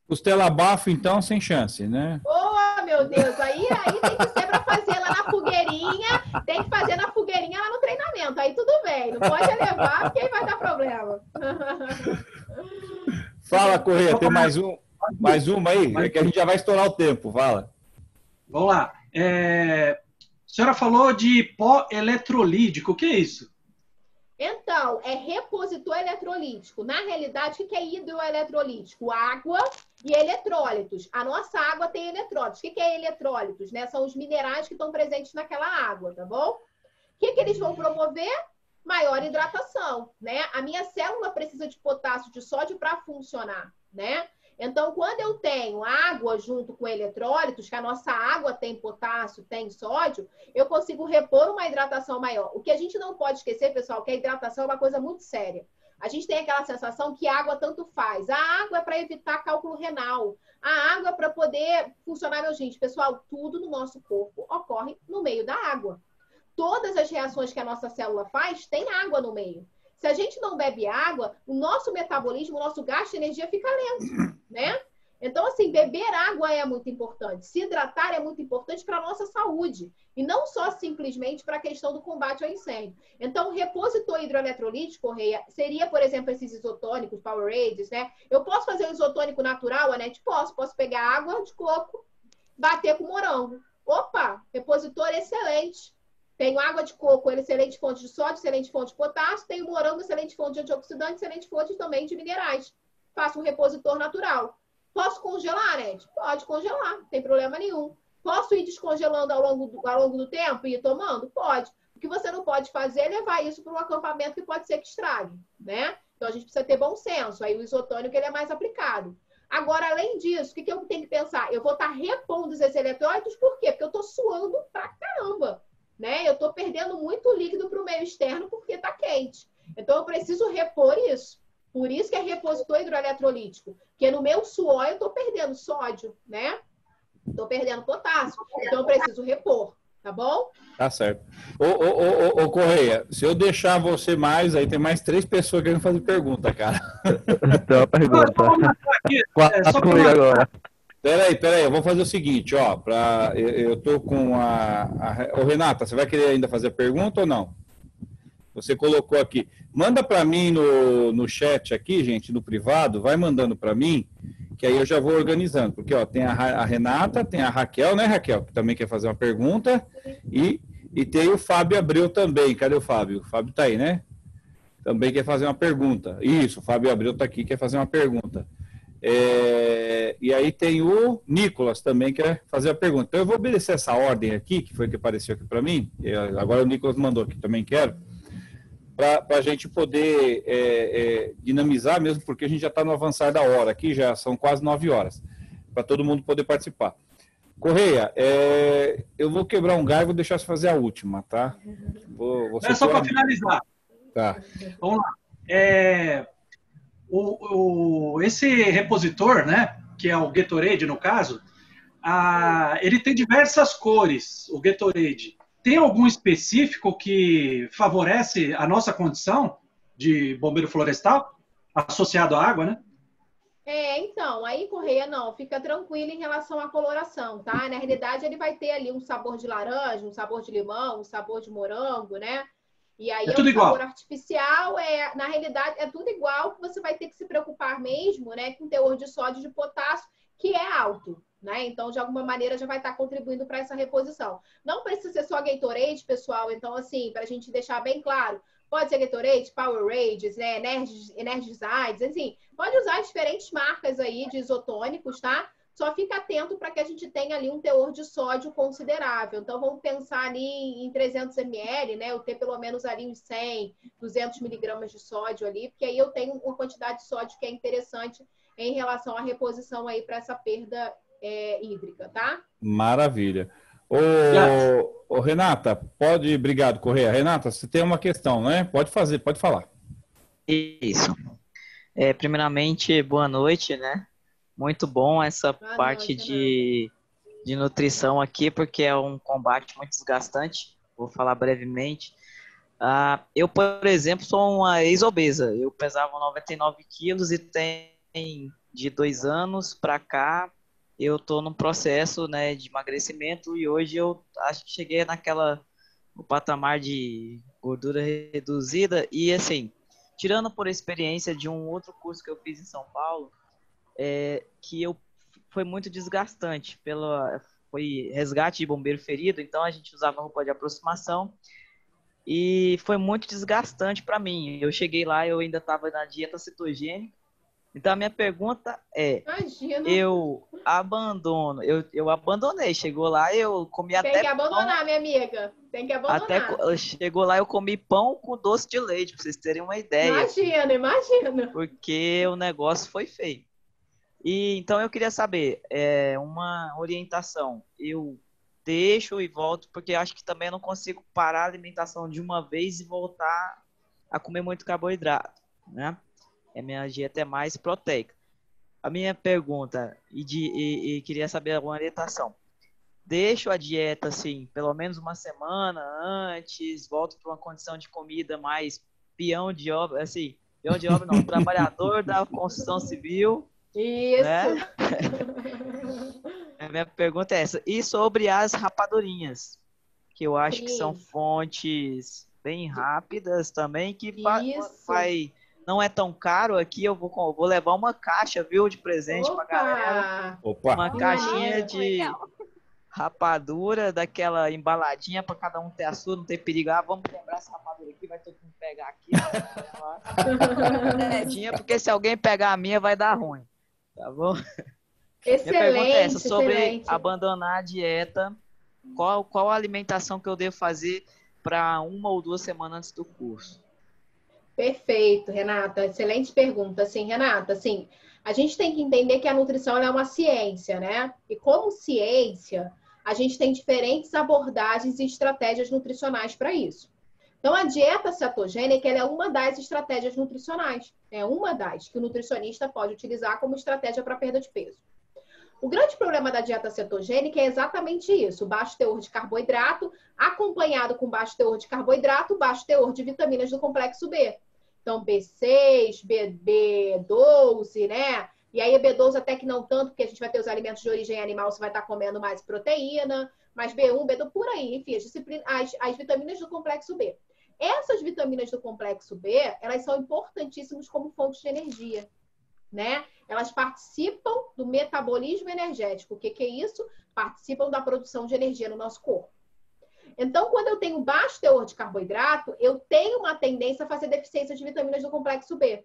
Costela bafo, então, sem chance, né? Oh, meu Deus, aí tem que ser para fazer lá na fogueirinha, tem que fazer na fogueirinha lá no treinamento, aí tudo bem, não pode levar porque aí vai dar problema. Fala, Corrêa, tem mais uma aí? É que a gente já vai estourar o tempo, fala. Vamos lá. A senhora falou de pó eletrolítico, o que é isso? Então, é repositor eletrolítico. Na realidade, o que é hidroeletrolítico? Água e eletrólitos. A nossa água tem eletrólitos. O que é eletrólitos? Né? São os minerais que estão presentes naquela água, tá bom? O que eles vão promover? Maior hidratação, né? A minha célula precisa de potássio, de sódio para funcionar, né? Então, quando eu tenho água junto com eletrólitos, que a nossa água tem potássio, tem sódio, eu consigo repor uma hidratação maior. O que a gente não pode esquecer, pessoal, que a hidratação é uma coisa muito séria. A gente tem aquela sensação que a água tanto faz. A água é para evitar cálculo renal. A água é para poder funcionar, meu gente. Pessoal, tudo no nosso corpo ocorre no meio da água. Todas as reações que a nossa célula faz, tem água no meio. Se a gente não bebe água, o nosso metabolismo, o nosso gasto de energia fica lento, né? Então, assim, beber água é muito importante. Se hidratar é muito importante para a nossa saúde. E não só simplesmente para a questão do combate ao incêndio. Então, o repositor hidroeletrolítico, Correia, seria, por exemplo, esses isotônicos, Powerades, né? Eu posso fazer um isotônico natural, Anete? Posso. Posso pegar água de coco, bater com morango. Opa, repositor excelente. Tenho água de coco, excelente fonte de sódio, excelente fonte de potássio. Tenho morango, excelente fonte de antioxidante, excelente fonte também de minerais. Faço um repositor natural. Posso congelar, né? Pode congelar, não tem problema nenhum. Posso ir descongelando ao longo do tempo e ir tomando? Pode. O que você não pode fazer é levar isso para um acampamento que pode ser que estrague, né? Então, a gente precisa ter bom senso. Aí o isotônico ele é mais aplicado. Agora, além disso, o que eu tenho que pensar? Eu vou estar repondo esses eletrólitos, por quê? Porque eu estou suando pra caramba. Né? Eu estou perdendo muito líquido para o meio externo porque está quente. Então, eu preciso repor isso. Por isso que é repositor hidroeletrolítico. Porque no meu suor eu estou perdendo sódio, né? Estou perdendo potássio. Então, eu preciso repor. Tá bom? Tá certo. Ô, Correia, se eu deixar você mais, aí tem mais 3 pessoas querendo fazer pergunta, cara. Então, a pergunta. Quatro comigo agora. Peraí, eu vou fazer o seguinte, ó, eu tô com Ô, Renata, você vai querer ainda fazer a pergunta ou não? Você colocou aqui. Manda para mim no chat aqui, gente, no privado, vai mandando para mim, que aí eu já vou organizando, porque ó, tem a Renata, tem a Raquel, né, Raquel, que também quer fazer uma pergunta, e tem o Fábio Abreu também. Cadê o Fábio? O Fábio tá aí, né? Também quer fazer uma pergunta. Isso, o Fábio Abreu tá aqui, quer fazer uma pergunta. E aí tem o Nicolas também que quer fazer a pergunta. Então eu vou obedecer essa ordem aqui, que foi que apareceu aqui para mim. Agora o Nicolas mandou aqui, também quero, para a gente poder dinamizar mesmo, porque a gente já está no avançar da hora aqui, já são quase 9 horas, para todo mundo poder participar. Correia, eu vou quebrar um galho e vou deixar você fazer a última, tá? É só para finalizar. Tá. Vamos lá. Esse repositor, né, que é o Gatorade no caso, ele tem diversas cores, o Gatorade. Tem algum específico que favorece a nossa condição de bombeiro florestal, associado à água, né? Então, aí, Correia, não, fica tranquilo em relação à coloração, tá? Na realidade, ele vai ter ali um sabor de laranja, um sabor de limão, um sabor de morango, né? E aí tudo um igual. sabor artificial, na realidade, é tudo igual, que você vai ter que se preocupar mesmo, né, com o teor de sódio e de potássio, que é alto. né? Então, de alguma maneira, já vai estar contribuindo para essa reposição. Não precisa ser só Gatorade, pessoal. Então, assim, para a gente deixar bem claro, pode ser Gatorade, Powerade, né? Energizers, assim, pode usar diferentes marcas aí de isotônicos, tá? Só fica atento para que a gente tenha ali um teor de sódio considerável. Então, vamos pensar ali em 300 ml, né? Eu ter pelo menos ali uns 100, 200 miligramas de sódio ali, porque aí eu tenho uma quantidade de sódio que é interessante em relação à reposição aí para essa perda hídrica, tá? Maravilha. Yes. Ô, Renata, obrigado, Correia. Renata, você tem uma questão, né? Pode falar. Isso. Primeiramente, boa noite, né? Muito bom essa parte de nutrição aqui, porque é um combate muito desgastante. Vou falar brevemente. Eu, por exemplo, sou uma ex-obesa. Eu pesava 99 quilos e tem de 2 anos para cá, eu estou num processo, né, de emagrecimento e hoje eu acho que cheguei no patamar de gordura reduzida e, assim, tirando por experiência de um outro curso que eu fiz em São Paulo, foi muito desgastante, foi resgate de bombeiro ferido, então a gente usava roupa de aproximação e foi muito desgastante para mim. Eu cheguei lá, eu ainda estava na dieta cetogênica. Então a minha pergunta é, Imagina. eu abandonei, chegou lá, eu comi até Tem que abandonar, pão, minha amiga. Tem que abandonar. chegou lá, eu comi pão com doce de leite, para vocês terem uma ideia. Imagina. Porque o negócio foi feio. E então eu queria saber, uma orientação. Eu deixo e volto, porque acho que também não consigo parar a alimentação de uma vez e voltar a comer muito carboidrato, né? A minha dieta é mais proteica. A minha pergunta, e queria saber alguma orientação. Deixo a dieta, assim, pelo menos uma semana antes, volto para uma condição de comida mais peão de obra, assim, peão de obra não, trabalhador da construção civil. Isso. Né? A minha pergunta é essa. E sobre as rapadurinhas, que eu acho que são fontes bem rápidas também, que não é tão caro aqui, eu vou levar uma caixa, viu, de presente pra galera. Uma caixinha de rapadura, daquela embaladinha pra cada um ter a sua, não ter perigo. Vamos quebrar essa rapadura aqui, vai todo mundo pegar aqui. Porque se alguém pegar a minha, vai dar ruim. Tá bom? Excelente. Minha pergunta é essa, sobre abandonar a dieta, qual a alimentação que eu devo fazer para 1 ou 2 semanas antes do curso? Perfeito, Renata. Excelente pergunta. Assim, Renata, assim, a gente tem que entender que a nutrição é uma ciência, né? E como ciência, a gente tem diferentes abordagens e estratégias nutricionais para isso. Então, a dieta cetogênica ela é uma das estratégias nutricionais. É uma das que o nutricionista pode utilizar como estratégia para perda de peso. O grande problema da dieta cetogênica é exatamente isso, o baixo teor de carboidrato, acompanhado com baixo teor de carboidrato, baixo teor de vitaminas do complexo B. Então, B6, B12, né? E aí, B12 até que não tanto, porque a gente vai ter os alimentos de origem animal, você vai estar comendo mais proteína, mais B1, B2, por aí, enfim, as vitaminas do complexo B. Essas vitaminas do complexo B, elas são importantíssimas como fontes de energia, né? Elas participam do metabolismo energético. O que é isso? Participam da produção de energia no nosso corpo. Então, quando eu tenho baixo teor de carboidrato, eu tenho uma tendência a fazer deficiência de vitaminas do complexo B.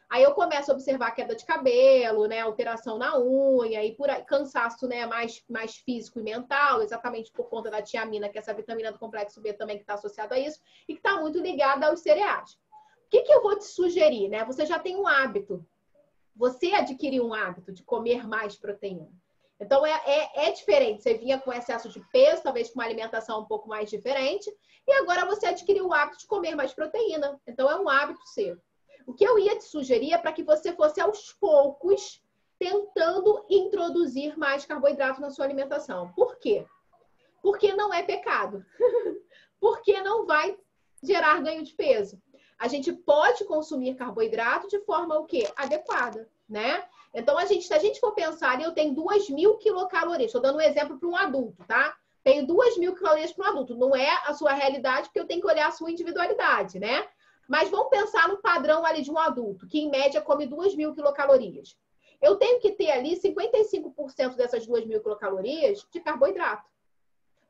Aí eu começo a observar queda de cabelo, né, alteração na unha, e por aí, cansaço, né, mais físico e mental, exatamente por conta da tiamina, que é essa vitamina do complexo B também que está associada a isso, e que está muito ligada aos cereais. O que eu vou te sugerir, né? Você já tem um hábito. Você adquiriu um hábito de comer mais proteína. Então, é diferente. Você vinha com excesso de peso, talvez com uma alimentação um pouco mais diferente, e agora você adquiriu o hábito de comer mais proteína. Então, é um hábito seu. O que eu ia te sugerir é para que você fosse aos poucos tentando introduzir mais carboidrato na sua alimentação. Por quê? Porque não é pecado. Porque não vai gerar ganho de peso. A gente pode consumir carboidrato de forma o quê? Adequada, né? Então, se a gente for pensar, eu tenho 2.000 quilocalorias. Estou dando um exemplo para um adulto, tá? Tenho 2.000 calorias para um adulto. Não é a sua realidade, porque eu tenho que olhar a sua individualidade, né? Mas vamos pensar no padrão ali de um adulto, que em média come 2.000 quilocalorias. eu tenho que ter ali 55% dessas 2.000 quilocalorias de carboidrato.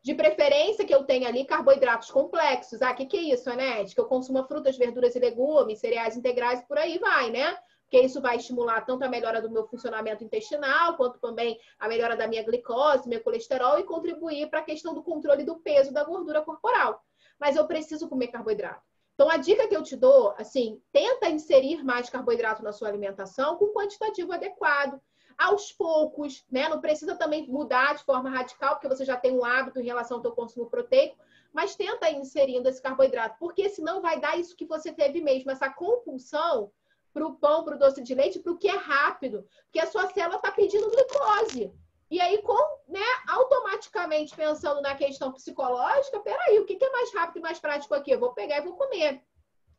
De preferência que eu tenha ali carboidratos complexos. Ah, o que é isso, Anete? Que eu consuma frutas, verduras e legumes, cereais integrais, por aí vai, né? Porque isso vai estimular tanto a melhora do meu funcionamento intestinal, quanto também a melhora da minha glicose, meu colesterol, e contribuir para a questão do controle do peso da gordura corporal. Mas eu preciso comer carboidrato. Então, a dica que eu te dou, assim, tenta inserir mais carboidrato na sua alimentação com quantitativo adequado. Aos poucos, né? Não precisa também mudar de forma radical, porque você já tem um hábito em relação ao teu consumo proteico, mas tenta ir inserindo esse carboidrato, porque senão vai dar isso que você teve mesmo, essa compulsão para o pão, para o doce de leite, para o que é rápido, porque a sua célula está pedindo glicose. E aí, automaticamente pensando na questão psicológica, peraí, o que é mais rápido e mais prático aqui? Eu vou pegar e vou comer.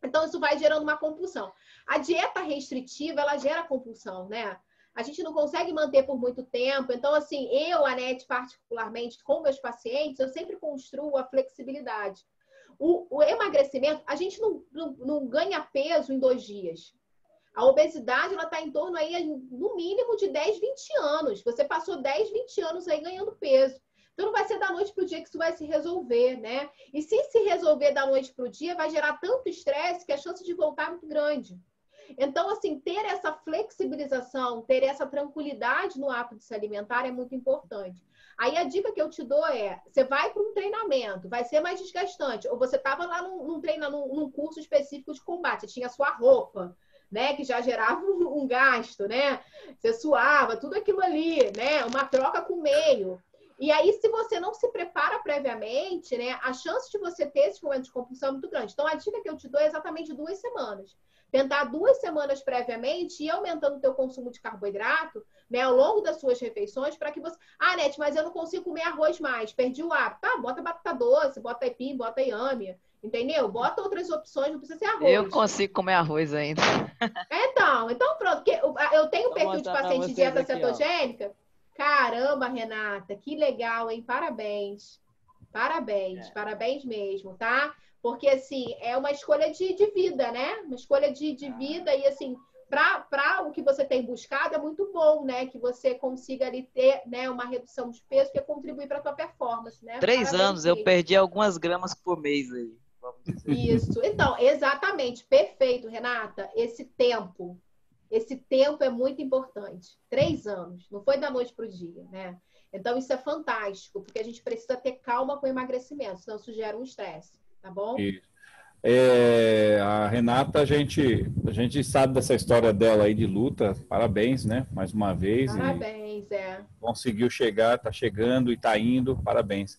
Então, isso vai gerando uma compulsão. A dieta restritiva, ela gera compulsão, né? A gente não consegue manter por muito tempo. Então, assim, eu, Anete, particularmente, com meus pacientes, eu sempre construo a flexibilidade. O emagrecimento, a gente não ganha peso em 2 dias. A obesidade, ela está em torno aí, no mínimo, de 10, 20 anos. Você passou 10, 20 anos aí ganhando peso. Então, não vai ser da noite para o dia que isso vai se resolver, né? E se resolver da noite para o dia, vai gerar tanto estresse que a chance de voltar é muito grande. Então, assim, ter essa flexibilização, ter essa tranquilidade no hábito de se alimentar é muito importante. Aí a dica que eu te dou é, você vai para um treinamento, vai ser mais desgastante. Ou você estava lá num curso específico de combate, você tinha a sua roupa, né, que já gerava um gasto, né? Você suava, tudo aquilo ali, né? Uma troca com o meio. E aí, se você não se prepara previamente, né, a chance de você ter esse momento de compulsão é muito grande. Então, a dica que eu te dou é exatamente 2 semanas. Tentar 2 semanas previamente e ir aumentando o teu consumo de carboidrato, né, ao longo das suas refeições, para que você... Ah, Nete, mas eu não consigo comer arroz mais, perdi o hábito. Tá, bota batata doce, bota aipim, bota inhame, entendeu? Bota outras opções, não precisa ser arroz. Eu consigo comer arroz ainda. Então pronto, porque eu tenho um perfil de paciente de dieta cetogênica. Caramba, Renata, que legal, hein? Parabéns. Parabéns mesmo, tá? Porque, assim, é uma escolha de vida, né? Uma escolha de vida e, assim, para o que você tem buscado, é muito bom, né? Que você consiga ali ter, né, uma redução de peso que contribui para a tua performance, né? 3 anos, eu perdi algumas gramas por mês aí, vamos dizer. Isso. Então, exatamente. Perfeito, Renata. Esse tempo é muito importante. 3 anos. Não foi da noite para o dia, né? Então, isso é fantástico, porque a gente precisa ter calma com o emagrecimento, senão isso gera um estresse. Tá bom? A Renata, a gente sabe dessa história dela aí de luta. Parabéns, né? Mais uma vez. Parabéns, Conseguiu chegar, tá chegando e tá indo. Parabéns.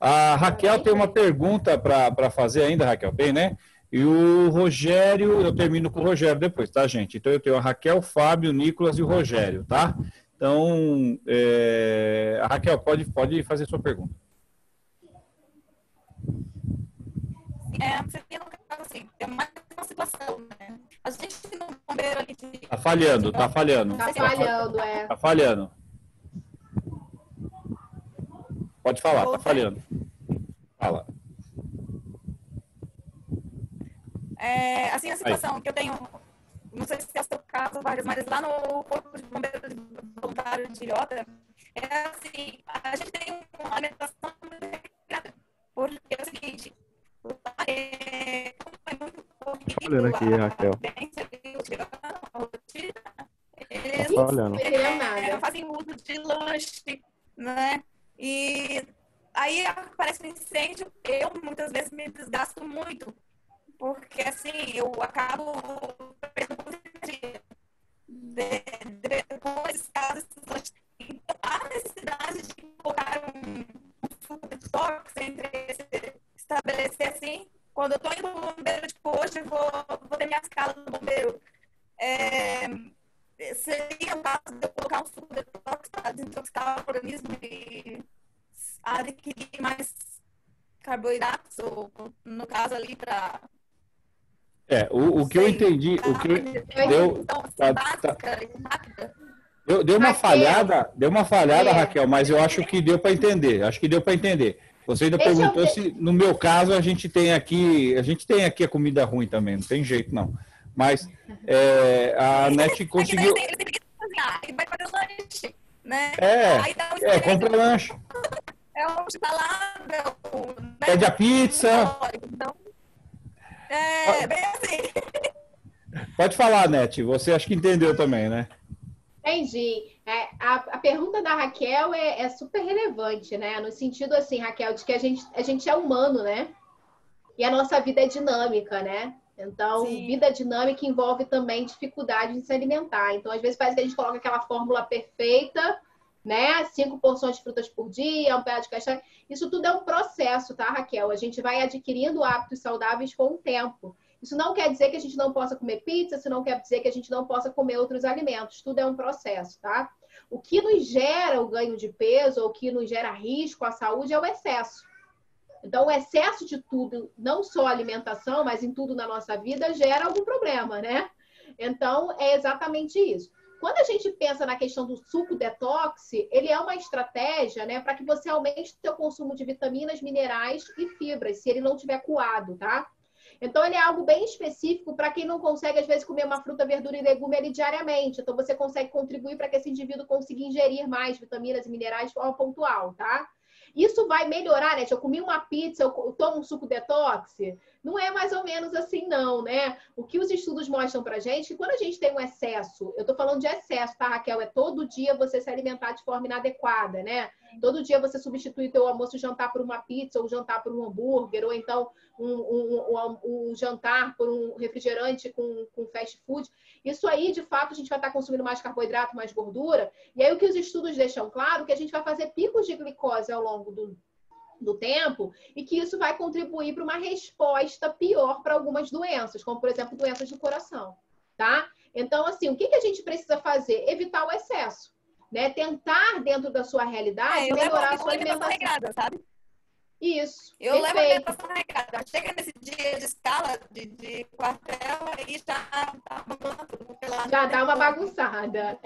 A Raquel tem uma pergunta para fazer ainda, Raquel. Tem, né? E o Rogério, eu termino com o Rogério depois, tá, gente? Então, eu tenho a Raquel, o Fábio, o Nicolas e o Rogério, tá? Então, a Raquel, pode fazer sua pergunta. Seria no caso assim, é uma situação, né? A gente no bombeiro ali de... Tá falhando. Tá falhando. Pode falar, tá falhando. Fala. Assim, a situação que eu tenho, não sei se é o seu caso, Vargas, mas lá no Corpo de Bombeiros Voluntário de Ilhota, é assim, a gente tem uma alimentação muito regrada, porque é o seguinte... olhando aqui, Raquel. Eles fazem uso de lanche, né? E aí aparece um incêndio, eu muitas vezes me desgasto muito, porque assim, eu acabo depois esses lanches. Então, há necessidade de colocar um detox entre estabelecer assim, quando eu estou indo no bombeiro, tipo, hoje eu vou ter minha escala no bombeiro. Seria o caso de eu colocar um suco detox para desintoxicar o organismo e adquirir mais carboidratos, ou no caso ali para... O que eu entendi, o que deu... Deu uma falhada, Raquel, mas eu acho que deu para entender. Você ainda perguntou se, no meu caso, a gente tem aqui a comida ruim também, não tem jeito não. Mas a NET conseguiu... cozinhar, e vai fazer o lanche, né? Aí dá compra lanche. É um salada, né? Pede a pizza. Então, bem assim. Pode falar, Nete. Você acho que entendeu também, né? Entendi. A pergunta da Raquel é super relevante, né? No sentido, assim, Raquel, de que a gente é humano, né? E a nossa vida é dinâmica, né? Então, Sim. Vida dinâmica envolve também dificuldade em se alimentar. Então, às vezes, parece que a gente coloca aquela fórmula perfeita, né? 5 porções de frutas por dia, um pedaço de castanha. Isso tudo é um processo, tá, Raquel? A gente vai adquirindo hábitos saudáveis com o tempo. Isso não quer dizer que a gente não possa comer pizza, isso não quer dizer que a gente não possa comer outros alimentos. Tudo é um processo, tá? O que nos gera o ganho de peso, ou o que nos gera risco à saúde, é o excesso. Então, o excesso de tudo, não só alimentação, mas em tudo na nossa vida, gera algum problema, né? Então, é exatamente isso. Quando a gente pensa na questão do suco detox, ele é uma estratégia, né, para que você aumente o seu consumo de vitaminas, minerais e fibras, se ele não tiver coado, tá? Então, ele é algo bem específico para quem não consegue, às vezes, comer uma fruta, verdura e legume ali diariamente. Então, você consegue contribuir para que esse indivíduo consiga ingerir mais vitaminas e minerais de forma pontual, tá? Isso vai melhorar, né? Se eu comi uma pizza, eu tomo um suco detox? Não é mais ou menos assim, não, né? O que os estudos mostram pra gente é que quando a gente tem um excesso, eu tô falando de excesso, tá, Raquel? É todo dia você se alimentar de forma inadequada, né? Todo dia você substitui o teu almoço e jantar por uma pizza, ou jantar por um hambúrguer, ou então um jantar por um refrigerante com fast food. Isso aí, de fato, a gente vai estar consumindo mais carboidrato, mais gordura. E aí o que os estudos deixam claro é que a gente vai fazer picos de glicose ao longo do tempo e que isso vai contribuir para uma resposta pior para algumas doenças, como, por exemplo, doenças do coração, tá? Então, assim, o que a gente precisa fazer? Evitar o excesso, né? Tentar, dentro da sua realidade, melhorar a sua alimentação. Regrada, sabe? Isso. Eu levo a alimentação regrada. Chega nesse dia de escala, de quartel, aí já dá uma bagunçada.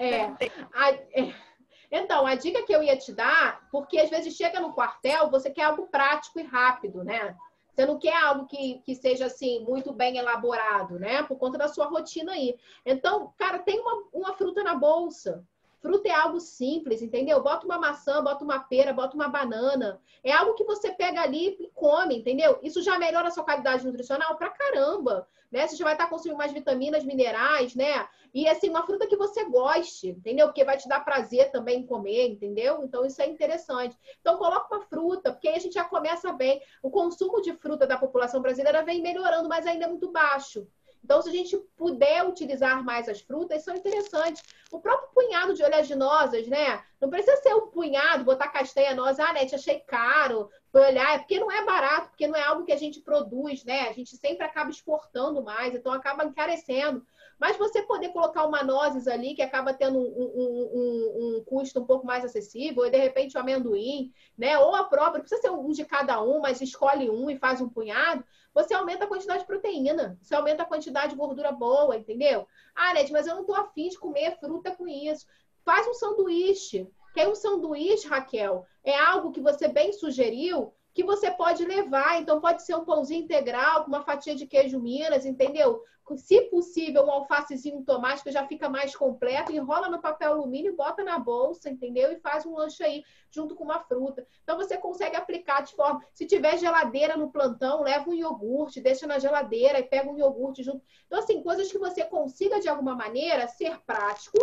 Então, a dica que eu ia te dar, porque às vezes chega no quartel, você quer algo prático e rápido, né? Você não quer algo que seja, assim, muito bem elaborado, né? Por conta da sua rotina aí. Então, cara, tem uma fruta na bolsa. Fruta é algo simples, entendeu? Bota uma maçã, bota uma pera, bota uma banana. É algo que você pega ali e come, entendeu? Isso já melhora a sua qualidade nutricional pra caramba, né? Você já vai estar consumindo mais vitaminas, minerais, né? E, assim, uma fruta que você goste, entendeu? Porque vai te dar prazer também em comer, entendeu? Então, isso é interessante. Então, coloca uma fruta, porque aí a gente já começa bem. O consumo de fruta da população brasileira vem melhorando, mas ainda é muito baixo. Então, se a gente puder utilizar mais as frutas, são interessantes. O próprio punhado de oleaginosas, né? Não precisa ser um punhado, botar castanha noz. Ah, Nete, achei caro. Foi olhar, é porque não é barato, porque não é algo que a gente produz, né? A gente sempre acaba exportando mais, então acaba encarecendo. Mas você poder colocar uma nozes ali, que acaba tendo um custo um pouco mais acessível, e de repente o amendoim, né? Ou a própria, não precisa ser um de cada um, mas escolhe um e faz um punhado. Você aumenta a quantidade de proteína, você aumenta a quantidade de gordura boa, entendeu? Ah, Nete, mas eu não tô afim de comer fruta com isso. Faz um sanduíche. Que um sanduíche, Raquel, é algo que você bem sugeriu, que você pode levar. Então, pode ser um pãozinho integral com uma fatia de queijo Minas, entendeu? Se possível, um alfacezinho, um tomate, que já fica mais completo, enrola no papel alumínio, bota na bolsa, entendeu? E faz um lanche aí, junto com uma fruta. Então, você consegue aplicar de forma... Se tiver geladeira no plantão, leva um iogurte, deixa na geladeira e pega um iogurte junto. Então, assim, coisas que você consiga, de alguma maneira, ser prático,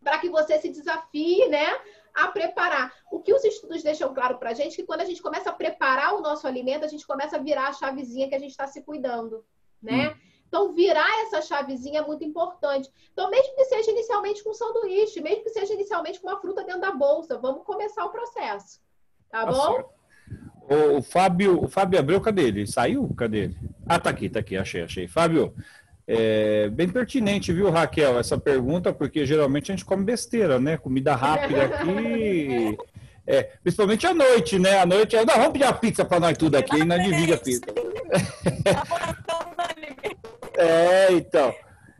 para que você se desafie, né, a preparar. O que os estudos deixam claro para a gente é que quando a gente começa a preparar o nosso alimento, a gente começa a virar a chavezinha que a gente está se cuidando, né? Então, virar essa chavezinha é muito importante. Então, mesmo que seja inicialmente com sanduíche, mesmo que seja inicialmente com uma fruta dentro da bolsa, vamos começar o processo. Tá bom? Certo. O Fábio Abreu, cadê ele? Saiu? Cadê ele? Ah, tá aqui, achei. Fábio, bem pertinente, viu, Raquel, essa pergunta, porque geralmente a gente come besteira, né? Comida rápida aqui. Principalmente à noite, né? À noite, não, vamos pedir uma pizza para nós tudo aqui, e nós divide a pizza. Então.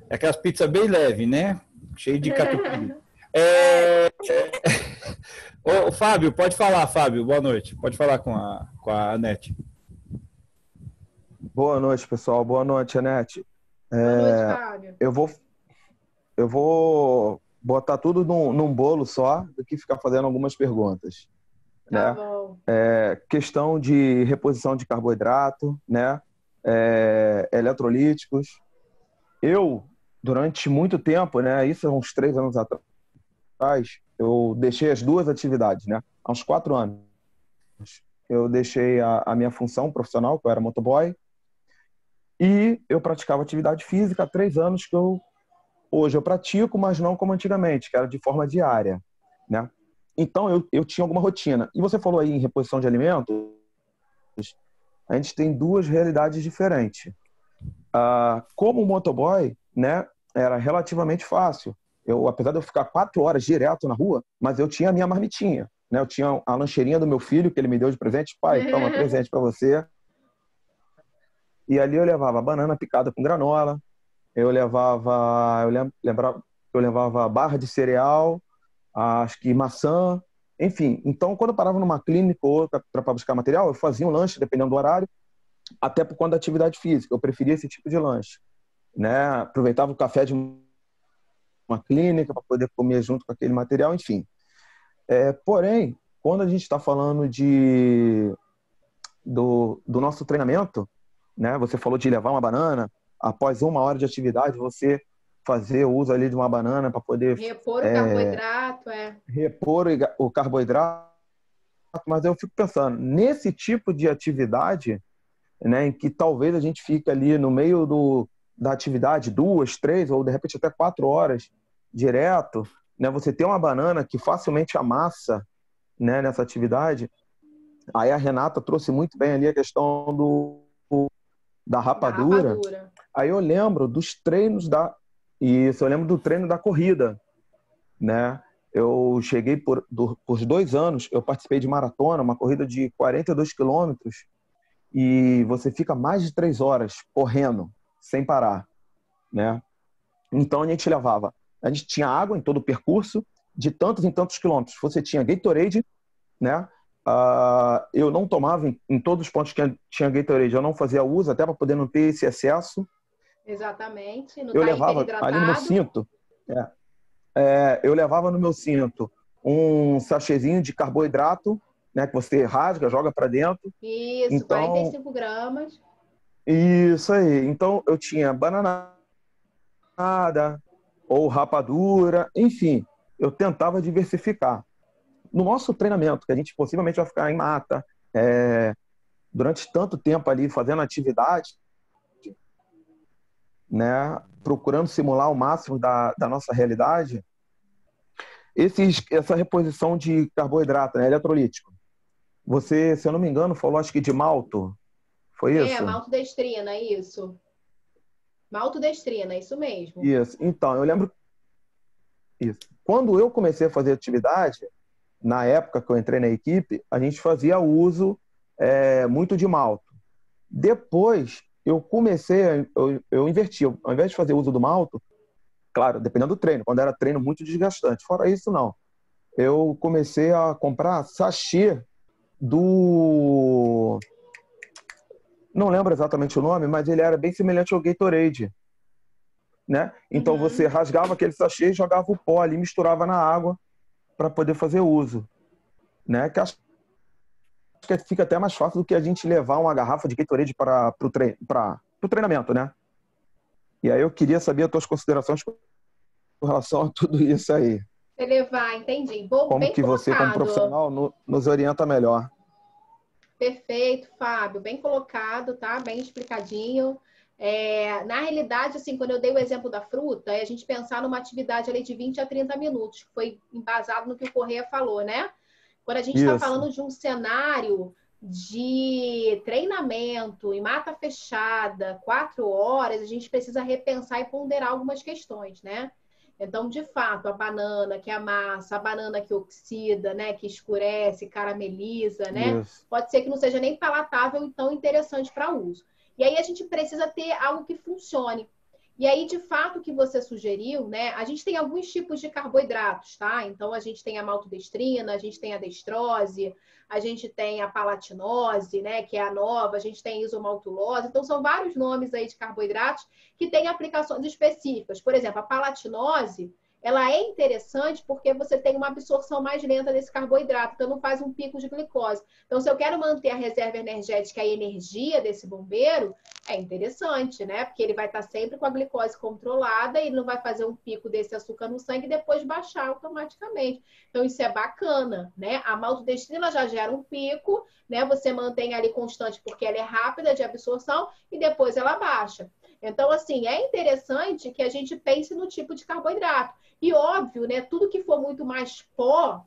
É aquelas pizzas bem leves, né? Cheio de catupiry. Ô, Fábio, pode falar, Fábio. Boa noite. Pode falar com a Anete. Boa noite, pessoal. Boa noite, Anete. Boa noite, Fábio. Eu vou botar tudo num bolo só do que ficar fazendo algumas perguntas. Tá Né? bom. Questão de reposição de carboidrato, né? Eletrolíticos. Eu, durante muito tempo, né? Isso há uns 3 anos atrás, eu deixei as duas atividades, né? Há uns 4 anos. Eu deixei a minha função profissional, que eu era motoboy, e eu praticava atividade física há 3 anos que hoje eu pratico, mas não como antigamente, que era de forma diária, né? Então, eu tinha alguma rotina. E você falou aí em reposição de alimentos, a gente tem duas realidades diferentes. Como motoboy, né, era relativamente fácil. Apesar de eu ficar 4 horas direto na rua, mas eu tinha a minha marmitinha, né? Eu tinha a lancheirinha do meu filho, que ele me deu de presente. Pai, toma, presente para você. E ali eu levava banana picada com granola, eu levava barra de cereal, acho que maçã, enfim. Então, quando eu parava numa clínica ou outra para buscar material, eu fazia um lanche, dependendo do horário, até por conta da atividade física. Eu preferia esse tipo de lanche, né? Aproveitava o café de uma clínica para poder comer junto com aquele material, enfim. Porém, quando a gente está falando do nosso treinamento, né? Você falou de levar uma banana, após 1 hora de atividade, você fazer uso ali de uma banana para poder repor o carboidrato, repor o carboidrato, mas eu fico pensando, nesse tipo de atividade, né, em que talvez a gente fique ali no meio da atividade 2, 3 ou de repente até 4 horas direto, né, você tem uma banana que facilmente amassa, né, nessa atividade. Aí a Renata trouxe muito bem ali a questão da rapadura. Aí eu lembro dos treinos eu lembro do treino da corrida, né? Eu cheguei por 2 anos, eu participei de maratona, uma corrida de 42 quilômetros, e você fica mais de 3 horas correndo, sem parar, né? Então a gente tinha água em todo o percurso, de tantos em tantos quilômetros. Você tinha Gatorade, né? Eu não tomava em todos os pontos que tinha Gatorade, eu não fazia uso, até para poder não ter esse excesso. Exatamente. Eu levava ali no meu cinto, eu levava no meu cinto um sachêzinho de carboidrato, né, que você rasga, joga para dentro. Isso, então, 45 gramas. Isso aí. Então, eu tinha bananada ou rapadura, enfim, eu tentava diversificar. No nosso treinamento, que a gente possivelmente vai ficar em mata, durante tanto tempo ali fazendo atividade, né, procurando simular o máximo da nossa realidade, essa reposição de carboidrato, né, eletrolítico. Você, se eu não me engano, falou acho que de malto, foi isso? Maltodestrina, isso. Maltodestrina, isso mesmo. Isso. Então, eu lembro isso. Quando eu comecei a fazer atividade, na época que eu entrei na equipe, a gente fazia uso muito de malto. Depois, eu comecei, eu inverti. Ao invés de fazer uso do malto, claro, dependendo do treino, quando era treino muito desgastante. Fora isso, não. Eu comecei a comprar sachê não lembro exatamente o nome, mas ele era bem semelhante ao Gatorade, né? Então você rasgava aquele sachê, jogava o pó ali, misturava na água para poder fazer uso, né? Que acho que fica até mais fácil do que a gente levar uma garrafa de Gatorade para o treinamento, né? E aí eu queria saber as tuas considerações com relação a tudo isso aí. Entendi. Como bem que colocado. Você, como profissional, nos orienta melhor. Perfeito, Fábio. Bem colocado, tá? Bem explicadinho. Na realidade, assim, quando eu dei o exemplo da fruta, é a gente pensar numa atividade ali de 20 a 30 minutos, que foi embasado no que o Corrêa falou, né? Quando a gente está falando de um cenário de treinamento em mata fechada, 4 horas, a gente precisa repensar e ponderar algumas questões, né? Então, de fato, a banana que amassa, a banana que oxida, né, que escurece, carameliza, né? Isso. Pode ser que não seja nem palatável e tão interessante para uso. E aí a gente precisa ter algo que funcione. E aí, de fato, o que você sugeriu, né? A gente tem alguns tipos de carboidratos, tá? Então, a gente tem a maltodestrina, a gente tem a destrose, a gente tem a palatinose, né? Que é a nova, a gente tem a isomaltulose. Então, são vários nomes aí de carboidratos que têm aplicações específicas. Por exemplo, a palatinose, ela é interessante porque você tem uma absorção mais lenta desse carboidrato, então não faz um pico de glicose. Então, se eu quero manter a reserva energética e a energia desse bombeiro, é interessante, né? Porque ele vai estar sempre com a glicose controlada e não vai fazer um pico desse açúcar no sangue e depois baixar automaticamente. Então, isso é bacana, né? A maltodextrina já gera um pico, né? Você mantém ali constante porque ela é rápida de absorção e depois ela baixa. Então, assim, é interessante que a gente pense no tipo de carboidrato. E óbvio, né? Tudo que for muito mais pó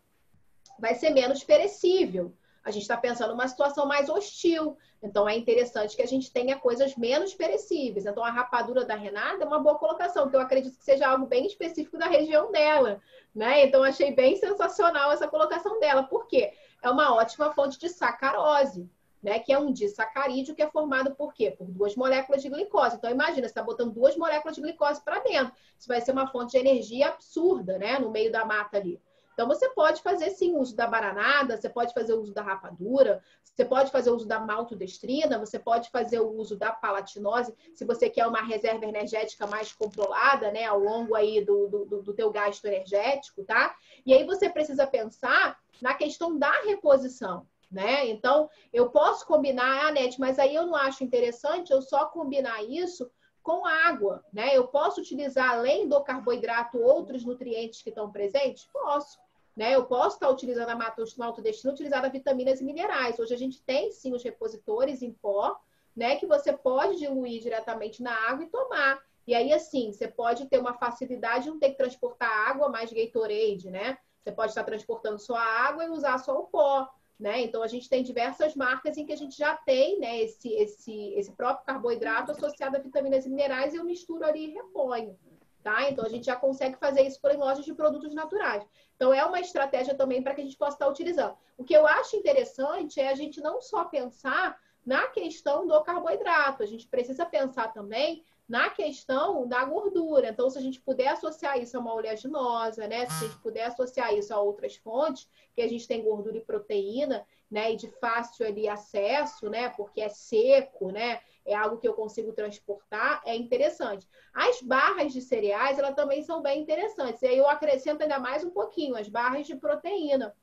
vai ser menos perecível. A gente está pensando numa situação mais hostil. Então, é interessante que a gente tenha coisas menos perecíveis. Então, a rapadura da Renata é uma boa colocação, que eu acredito que seja algo bem específico da região dela, né? Então, achei bem sensacional essa colocação dela. Por quê? É uma ótima fonte de sacarose, né? Que é um disacarídeo que é formado por quê? Por 2 moléculas de glicose. Então, imagina, você está botando 2 moléculas de glicose para dentro. Isso vai ser uma fonte de energia absurda, né? No meio da mata ali. Então, você pode fazer, sim, uso da bananada, você pode fazer uso da rapadura, você pode fazer uso da maltodextrina, você pode fazer o uso da palatinose, se você quer uma reserva energética mais controlada, né, ao longo aí do teu gasto energético, tá? E aí você precisa pensar na questão da reposição, né? Então, eu posso combinar, Anete, mas aí eu não acho interessante eu só combinar isso com água, né? Eu posso utilizar, além do carboidrato, outros nutrientes que estão presentes? Posso. Né? Eu posso estar utilizando a maltodextrina, utilizar vitaminas e minerais. Hoje a gente tem, sim, os repositores em pó, né? Que você pode diluir diretamente na água e tomar. E aí, assim, você pode ter uma facilidade de não ter que transportar água mais Gatorade, né? Você pode estar transportando só a água e usar só o pó. Né? Então, a gente tem diversas marcas em que a gente já tem, né, esse próprio carboidrato associado a vitaminas e minerais e eu misturo ali e reponho. Tá? Então, a gente já consegue fazer isso por lojas de produtos naturais. Então, é uma estratégia também para que a gente possa estar utilizando. O que eu acho interessante é a gente não só pensar na questão do carboidrato, a gente precisa pensar também na questão da gordura. Então, se a gente puder associar isso a uma oleaginosa, né? Se a gente puder associar isso a outras fontes, que a gente tem gordura e proteína, né? E de fácil ali acesso, né? Porque é seco, né? É algo que eu consigo transportar, é interessante. As barras de cereais, elas também são bem interessantes. E aí eu acrescento ainda mais um pouquinho, as barras de proteína,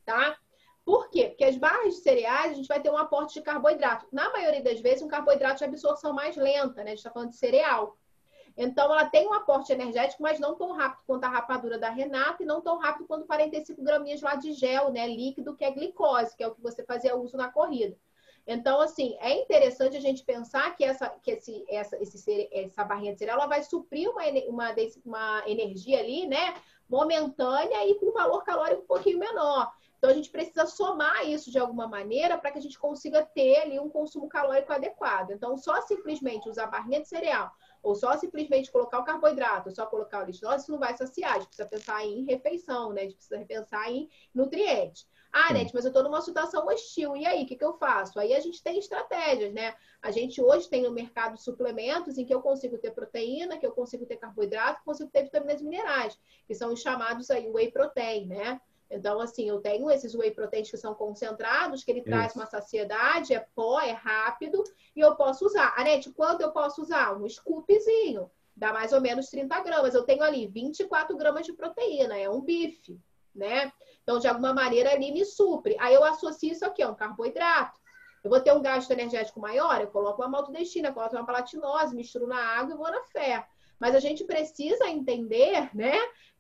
tá? Por quê? Porque as barras de cereais, a gente vai ter um aporte de carboidrato. Na maioria das vezes, um carboidrato de absorção mais lenta, né? A gente está falando de cereal. Então, ela tem um aporte energético, mas não tão rápido quanto a rapadura da Renata e não tão rápido quanto 45 graminhas lá de gel, né? Líquido, que é glicose, que é o que você fazia uso na corrida. Então, assim, é interessante a gente pensar que essa barrinha de cereal ela vai suprir uma energia ali, né? Momentânea e com um valor calórico um pouquinho menor. Então, a gente precisa somar isso de alguma maneira para que a gente consiga ter ali um consumo calórico adequado. Então, só simplesmente usar barrinha de cereal ou só simplesmente colocar o carboidrato, ou só colocar o oleaginosa, isso não vai saciar. A gente precisa pensar em refeição, né? A gente precisa pensar em nutrientes. Ah, Nete, mas eu estou numa situação hostil. E aí, o que eu faço? Aí a gente tem estratégias, né? A gente hoje tem no mercado suplementos em que eu consigo ter proteína, que eu consigo ter carboidrato, que eu consigo ter vitaminas e minerais, que são os chamados aí whey protein, né? Então, assim, eu tenho esses whey proteins que são concentrados, que ele traz uma saciedade, é pó, é rápido, e eu posso usar. Anete, quanto eu posso usar? Um scoopzinho, dá mais ou menos 30 gramas. Eu tenho ali 24 gramas de proteína, é um bife, né? Então, de alguma maneira, ali me supre. Aí eu associo isso aqui a um carboidrato. Eu vou ter um gasto energético maior, eu coloco uma maltodextrina, coloco uma palatinose, misturo na água e vou na fé. Mas a gente precisa entender, né?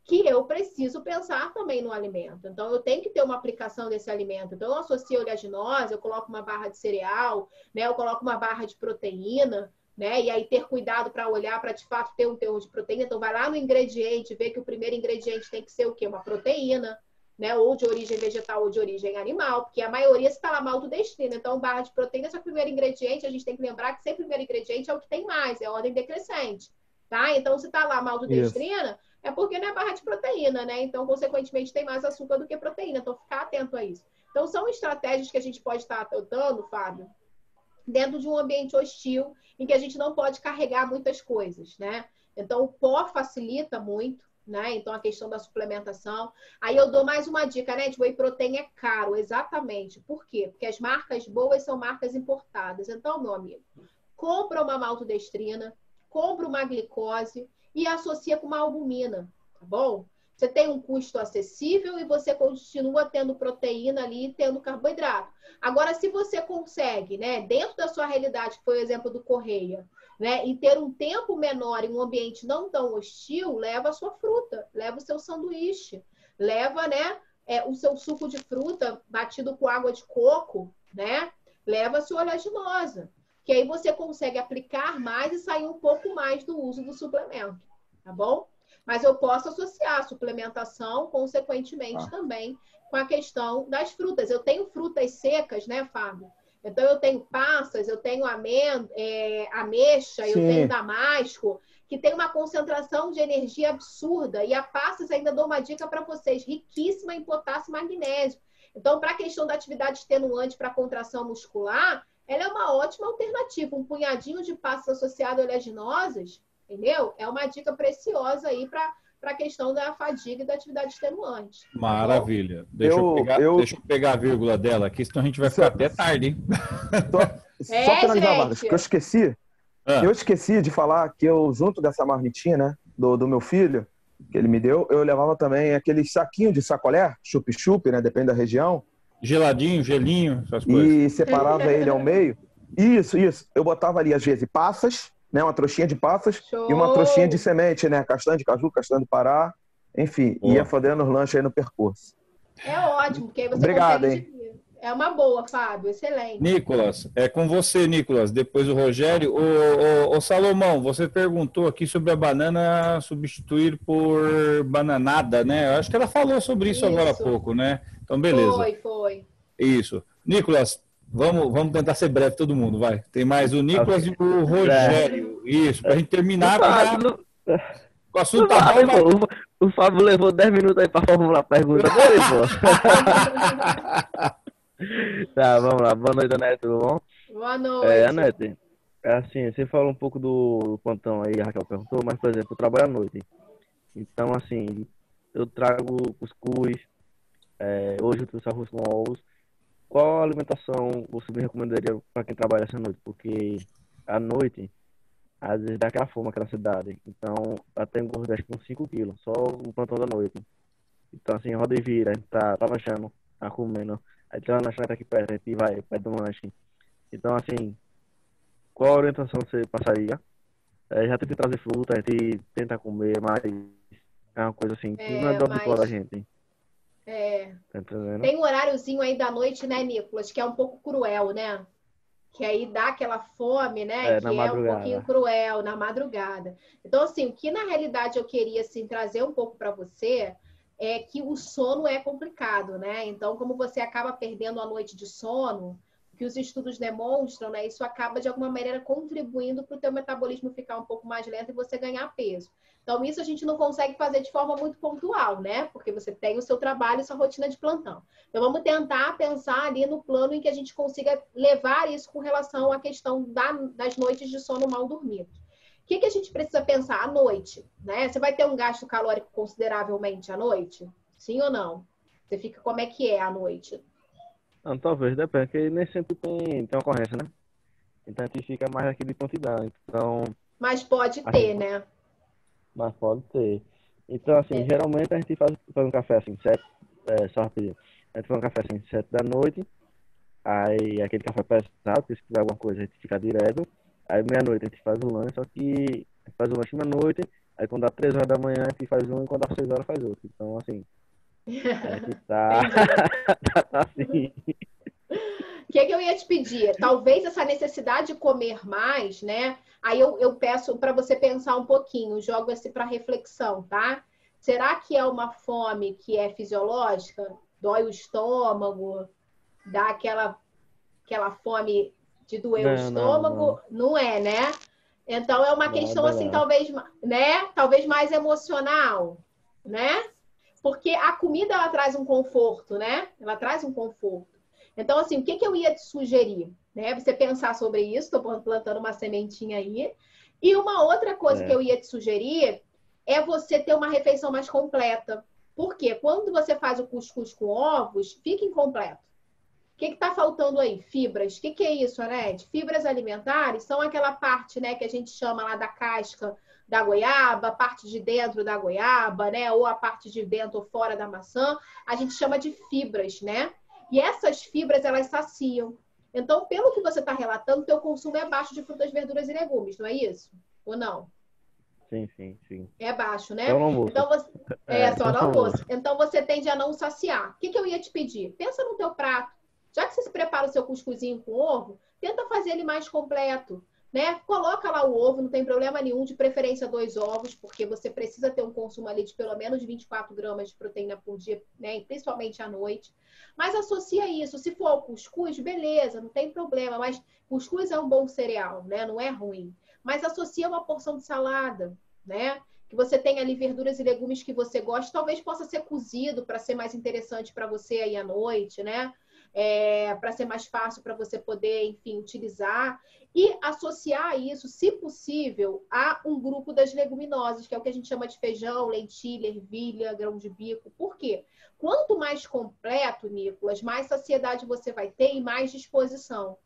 Que eu preciso pensar também no alimento. Então, eu tenho que ter uma aplicação desse alimento. Então, eu associo oleaginose, eu coloco uma barra de cereal, né? Eu coloco uma barra de proteína, né? E aí ter cuidado para olhar para, de fato, ter um teor de proteína. Então, vai lá no ingrediente, ver que o primeiro ingrediente tem que ser o quê? Uma proteína, né? Ou de origem vegetal ou de origem animal, porque a maioria está lá maltodextrina. Então, barra de proteína, só que o primeiro ingrediente, a gente tem que lembrar que sempre o primeiro ingrediente é o que tem mais, é a ordem decrescente, tá? Então, se está lá maltodextrina, é porque não é barra de proteína, né? Então, consequentemente, tem mais açúcar do que proteína. Então, ficar atento a isso. Então, são estratégias que a gente pode estar adotando, Fábio, dentro de um ambiente hostil, em que a gente não pode carregar muitas coisas, né? Então, o pó facilita muito, né? Então, a questão da suplementação. Aí eu dou mais uma dica, né? O whey protein é caro, exatamente. Por quê? Porque as marcas boas são marcas importadas. Então, meu amigo, compra uma maltodextrina, compra uma glicose e associa com uma albumina. tá bom? Você tem um custo acessível e você continua tendo proteína ali e tendo carboidrato. Agora, se você consegue, né, dentro da sua realidade, que foi o exemplo do Correia, né, e ter um tempo menor em um ambiente não tão hostil, leva a sua fruta, leva o seu sanduíche, leva, né, o seu suco de fruta batido com água de coco, né, leva a sua oleaginosa, que aí você consegue aplicar mais e sair um pouco mais do uso do suplemento, tá bom? Mas eu posso associar a suplementação, consequentemente, também com a questão das frutas. Eu tenho frutas secas, né, Fábio? Então, eu tenho passas, eu tenho ameixa, eu tenho damasco, que tem uma concentração de energia absurda. E a passas, ainda dou uma dica para vocês, riquíssima em potássio e magnésio. Então, para a questão da atividade extenuante para contração muscular, ela é uma ótima alternativa. Um punhadinho de passas associado a oleaginosas, entendeu? É uma dica preciosa aí para a questão da fadiga e da atividade extenuante. Maravilha. Deixa eu pegar a vírgula dela aqui, senão a gente vai ficar até tarde, hein? Só finalizar, Marcos, porque eu esqueci. Eu esqueci de falar que eu, junto dessa marmitinha, né, do meu filho, que ele me deu, eu levava também aquele saquinho de sacolé, chup-chup, né, depende da região. Geladinho, gelinho, essas coisas. E separava ele ao meio. Isso. Eu botava ali, às vezes, passas, né, uma trouxinha de passas e uma trouxinha de semente, né, castanha de caju, castanha do Pará, enfim, ia fazendo os lanches aí no percurso. É ótimo, porque aí você Obrigado, consegue... É uma boa, Fábio, excelente. Nicolas, é com você, Nicolas, depois o Rogério. O Salomão, você perguntou aqui sobre a banana substituir por bananada, né? Eu acho que ela falou sobre isso agora há pouco, né? Então, beleza. Foi. Isso. Nicolas, vamos tentar ser breve todo mundo, vai. Tem mais o Nicolas e o Rogério. Isso, pra gente terminar com o assunto tá bom, O Fábio levou 10 minutos aí pra formular a pergunta dele, pô. Tá, vamos lá. Boa noite, Anete, tudo bom? Boa noite. Anete, assim, você falou um pouco do plantão aí, a Raquel perguntou, mas, por exemplo, eu trabalho à noite. Então, assim, eu trago cuscuz, hoje eu trouxe arroz com ovos. Qual alimentação você me recomendaria para quem trabalha essa noite? Porque à noite, às vezes dá aquela fome, aquela cidade. Então, até engordo acho que uns 5 quilos, só o plantão da noite. Então, assim, roda e vira, a gente tá lanchando, tá comendo. Aí tem uma lanchonete aqui perto, a gente vai, pede um lanche. Então, assim, qual a orientação você passaria? Já tentei trazer fruta, a gente tenta comer, mas é uma coisa assim, que não é do habitual da gente. Tá entendendo? Tem um horáriozinho aí da noite, né, Nicolas, que é um pouco cruel, né? Que aí dá aquela fome, né? Que é um pouquinho cruel na madrugada. Então, assim, o que na realidade eu queria assim, trazer um pouco para você é que o sono é complicado, né? Então, como você acaba perdendo a noite de sono, que os estudos demonstram, né? Isso acaba, de alguma maneira, contribuindo para o teu metabolismo ficar um pouco mais lento e você ganhar peso. Então, isso a gente não consegue fazer de forma muito pontual, né? Porque você tem o seu trabalho e sua rotina de plantão. Então, vamos tentar pensar ali no plano em que a gente consiga levar isso com relação à questão das noites de sono mal dormido. O que a gente precisa pensar à noite, né? Você vai ter um gasto calórico consideravelmente à noite? Sim ou não? Você fica como é que é à noite? Não, talvez, depende, porque nem sempre tem ocorrência, né? Então a gente fica mais aqui de quantidade. Então, mas pode ter, né? Mas pode ter. Então, assim, geralmente a gente faz um café assim, só rapidinho. A gente faz um café assim, 7 da noite. Aí aquele café pesado, porque se tiver alguma coisa a gente fica direto. Aí meia-noite a gente faz o lanche, só que a gente faz o lanche meia-noite. Aí quando dá 3 horas da manhã a gente faz um e quando dá 6 horas faz outro. Então, assim, a gente tá assim. O que eu ia te pedir? Talvez essa necessidade de comer mais, né? Aí eu peço para você pensar um pouquinho, jogo esse para reflexão, tá? Será que é uma fome que é fisiológica? Dói o estômago? Dá aquela fome de doer o estômago? Não é, né? Então é uma questão assim, talvez, né? Talvez mais emocional, né? Porque a comida ela traz um conforto, né? Ela traz um conforto. Então, assim, o que eu ia te sugerir? Né? Você pensar sobre isso, estou plantando uma sementinha aí. E uma outra coisa que eu ia te sugerir é você ter uma refeição mais completa. Por quê? Quando você faz o cuscuz com ovos, fica incompleto. que está faltando aí? Fibras. O que é isso, Anete? Fibras alimentares são aquela parte, né, que a gente chama lá da casca da goiaba, a parte de dentro da goiaba, né, ou a parte de dentro ou fora da maçã, a gente chama de fibras, né? E essas fibras, elas saciam. Então, pelo que você está relatando, teu consumo é baixo de frutas, verduras e legumes, não é isso? Ou não? Sim. É baixo, né? Só no almoço. Então você... só no almoço. Então você tende a não saciar. O que eu ia te pedir? Pensa no teu prato. Já que você se prepara o seu cuscuzinho com ovo, tenta fazer ele mais completo, né? Coloca lá o ovo, não tem problema nenhum, de preferência 2 ovos, porque você precisa ter um consumo ali de pelo menos 24 gramas de proteína por dia, né? Principalmente à noite. Mas associa isso. Se for o cuscuz, beleza, não tem problema. Mas cuscuz é um bom cereal, né? Não é ruim. Mas associa uma porção de salada, né? Que você tem ali verduras e legumes que você gosta. Talvez possa ser cozido para ser mais interessante para você aí à noite, né? Para ser mais fácil para você poder, enfim, utilizar. E associar isso, se possível, a um grupo das leguminosas, que é o que a gente chama de feijão, lentilha, ervilha, grão de bico. Por quê? Quanto mais completo, Nicolas, mais saciedade você vai ter e mais disposição.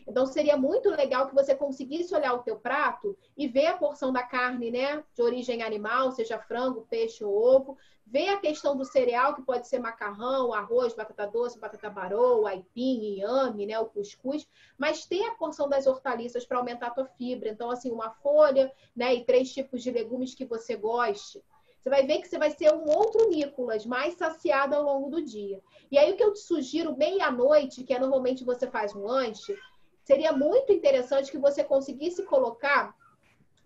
Então, seria muito legal que você conseguisse olhar o teu prato e ver a porção da carne, né, de origem animal, seja frango, peixe ou ovo, ver a questão do cereal, que pode ser macarrão, arroz, batata doce, batata barô, aipim, inhame, né, o cuscuz, mas ter a porção das hortaliças para aumentar a tua fibra. Então, assim, uma folha, né, e 3 tipos de legumes que você goste. Você vai ver que você vai ser um outro Nicolas, mais saciado ao longo do dia. E aí, o que eu te sugiro, meia-noite, que é normalmente você faz um lanche, seria muito interessante que você conseguisse colocar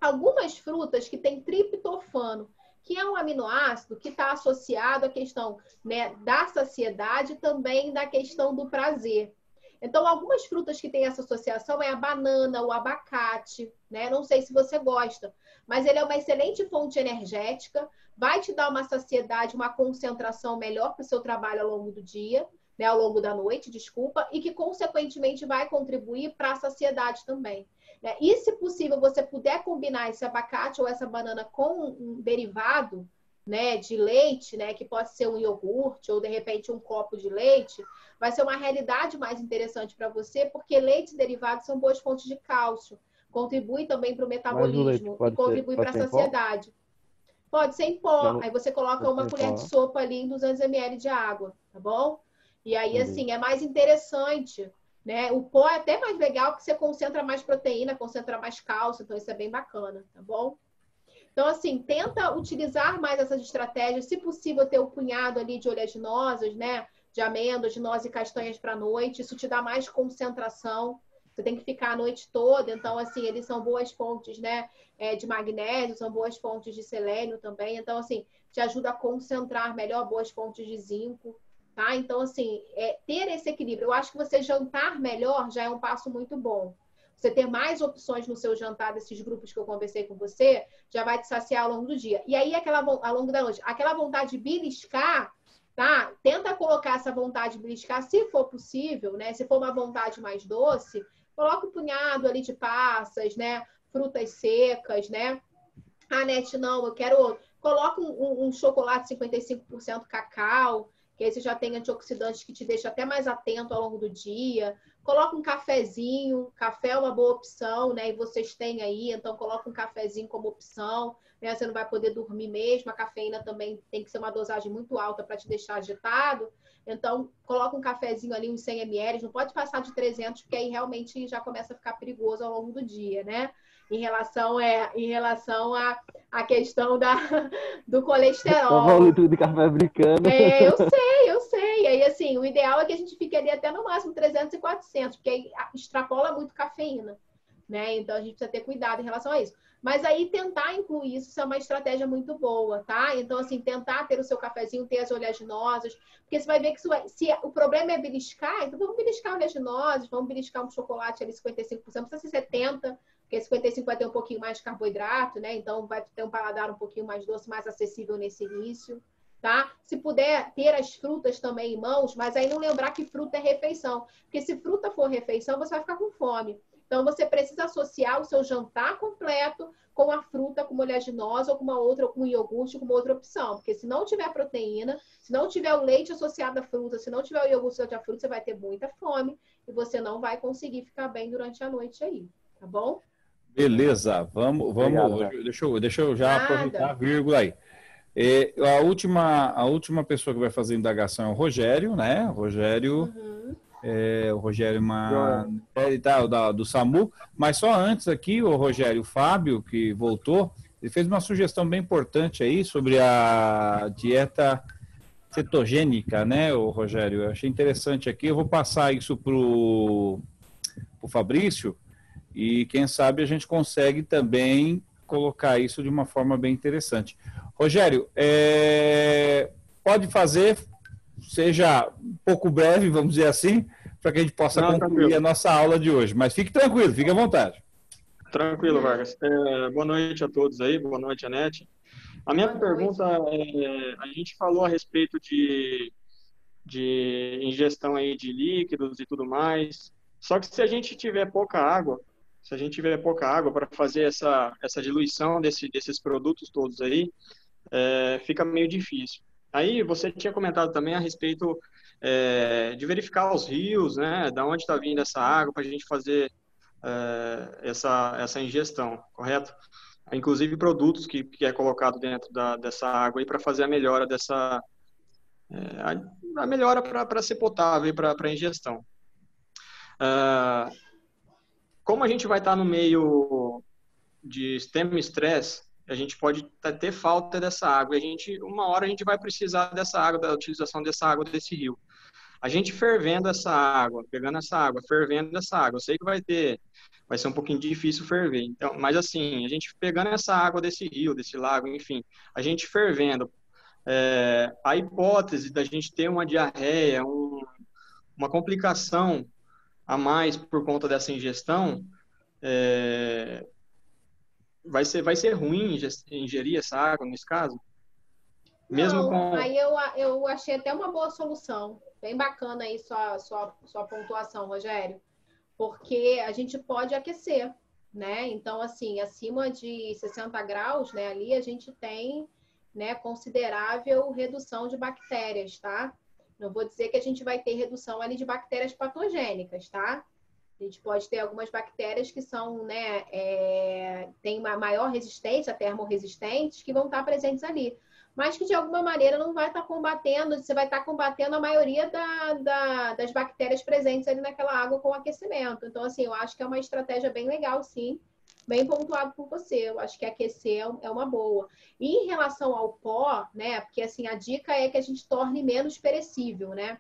algumas frutas que têm triptofano, que é um aminoácido que está associado à questão, né, da saciedade e também da questão do prazer. Então, algumas frutas que têm essa associação é a banana, o abacate, né? Não sei se você gosta, mas ele é uma excelente fonte energética, vai te dar uma saciedade, uma concentração melhor para o seu trabalho ao longo do dia, né, ao longo da noite, desculpa, e que, consequentemente, vai contribuir para a saciedade também. Né? E, se possível, você puder combinar esse abacate ou essa banana com um derivado, né, de leite, né, que pode ser um iogurte ou, de repente, um copo de leite, vai ser uma realidade mais interessante para você, porque leites derivados são boas fontes de cálcio, contribui também para o metabolismo e contribui para a saciedade. Pode ser em pó, aí você coloca uma colher de sopa ali em 200 ml de água, tá bom? E aí, assim, é mais interessante, né? O pó é até mais legal porque você concentra mais proteína, concentra mais cálcio, então isso é bem bacana, tá bom? Então, assim, tenta utilizar mais essas estratégias, se possível ter o punhado ali de oleaginosas, né? De amêndoas, de nozes e castanhas para a noite, isso te dá mais concentração. Você tem que ficar a noite toda, então, assim, eles são boas fontes, né? De magnésio, são boas fontes de selênio também, então, assim, te ajuda a concentrar melhor, boas fontes de zinco. Tá? Então, assim, ter esse equilíbrio. Eu acho que você jantar melhor já é um passo muito bom. Você ter mais opções no seu jantar desses grupos que eu conversei com você, já vai te saciar ao longo do dia. E aí, ao longo da noite, aquela vontade de beliscar, tá? Tenta colocar essa vontade de beliscar, se for possível, né? Se for uma vontade mais doce, coloca um punhado ali de passas, né? Frutas secas, né? Ah, Nete, não, eu quero... Coloca um chocolate 55% cacau, que aí você já tem antioxidantes que te deixam até mais atento ao longo do dia. Coloca um cafezinho, café é uma boa opção, né? E vocês têm aí, então coloca um cafezinho como opção, né? Você não vai poder dormir mesmo, a cafeína também tem que ser uma dosagem muito alta para te deixar agitado. Então, coloca um cafezinho ali, uns 100 ml, não pode passar de 300, porque aí realmente já começa a ficar perigoso ao longo do dia, né? Em relação à questão do colesterol. Tava o litro de café brincando. Eu sei. Aí, assim, o ideal é que a gente fique ali até no máximo 300 e 400, porque aí extrapola muito cafeína, né? Então, a gente precisa ter cuidado em relação a isso. Mas aí, tentar incluir isso é uma estratégia muito boa, tá? Então, assim, tentar ter o seu cafezinho, ter as oleaginosas, porque você vai ver que se o problema é beliscar, então vamos beliscar oleaginosas, vamos beliscar um chocolate ali 55%, não precisa ser 70%, porque 55 vai ter um pouquinho mais de carboidrato, né? Então, vai ter um paladar um pouquinho mais doce, mais acessível nesse início, tá? Se puder ter as frutas também em mãos, mas aí não lembrar que fruta é refeição. Porque se fruta for refeição, você vai ficar com fome. Então, você precisa associar o seu jantar completo com a fruta, com oleaginosa ou com uma outra, ou com iogurte, com uma outra opção. Porque se não tiver proteína, se não tiver o leite associado à fruta, se não tiver o iogurte associado à fruta, você vai ter muita fome e você não vai conseguir ficar bem durante a noite aí, tá bom? Beleza, vamos. Obrigado, Deixa eu já aproveitar a vírgula aí. A última pessoa que vai fazer a indagação é o Rogério, né? O Rogério ele tá do SAMU, mas só antes aqui, o Rogério, o Fábio, que voltou, ele fez uma sugestão bem importante aí sobre a dieta cetogênica, né, o Rogério? Eu achei interessante aqui, eu vou passar isso pro Fabrício e quem sabe a gente consegue também colocar isso de uma forma bem interessante. Rogério, pode fazer, seja um pouco breve, vamos dizer assim, para que a gente possa concluir a nossa aula de hoje. Mas fique tranquilo, fique à vontade. Tranquilo, Vargas. Boa noite a todos aí, boa noite, Anete. A minha pergunta a gente falou a respeito de ingestão aí de líquidos e tudo mais, só que se a gente tiver pouca água para fazer essa diluição desses produtos todos aí, fica meio difícil. Aí você tinha comentado também a respeito de verificar os rios, né, da onde está vindo essa água para a gente fazer essa ingestão, correto? Inclusive produtos que é colocado dentro dessa água aí para fazer a melhora a melhora para ser potável e para a ingestão. Como a gente vai estar no meio de extremo estresse, a gente pode ter falta dessa água. Uma hora a gente vai precisar dessa água, da utilização dessa água desse rio. A gente fervendo essa água, pegando essa água, fervendo essa água, eu sei que vai ser um pouquinho difícil ferver. Então, mas assim, a gente pegando essa água desse rio, desse lago, enfim, a gente fervendo, a hipótese da gente ter uma diarreia, uma complicação a mais por conta dessa ingestão, vai ser ruim ingerir essa água nesse caso? Aí eu achei até uma boa solução. Bem bacana aí sua pontuação, Rogério. Porque a gente pode aquecer, né? Então, assim, acima de 60 graus, né? Ali a gente tem, né, considerável redução de bactérias, tá? Não vou dizer que a gente vai ter redução ali de bactérias patogênicas, tá? A gente pode ter algumas bactérias que são, né, tem uma maior resistência, termorresistentes, que vão estar presentes ali. Mas que de alguma maneira não vai estar combatendo, você vai estar combatendo a maioria das bactérias presentes ali naquela água com aquecimento. Então, assim, eu acho que é uma estratégia bem legal, sim, bem pontuado por você. Eu acho que aquecer é uma boa. E em relação ao pó, né, porque assim, a dica é que a gente torne menos perecível, né?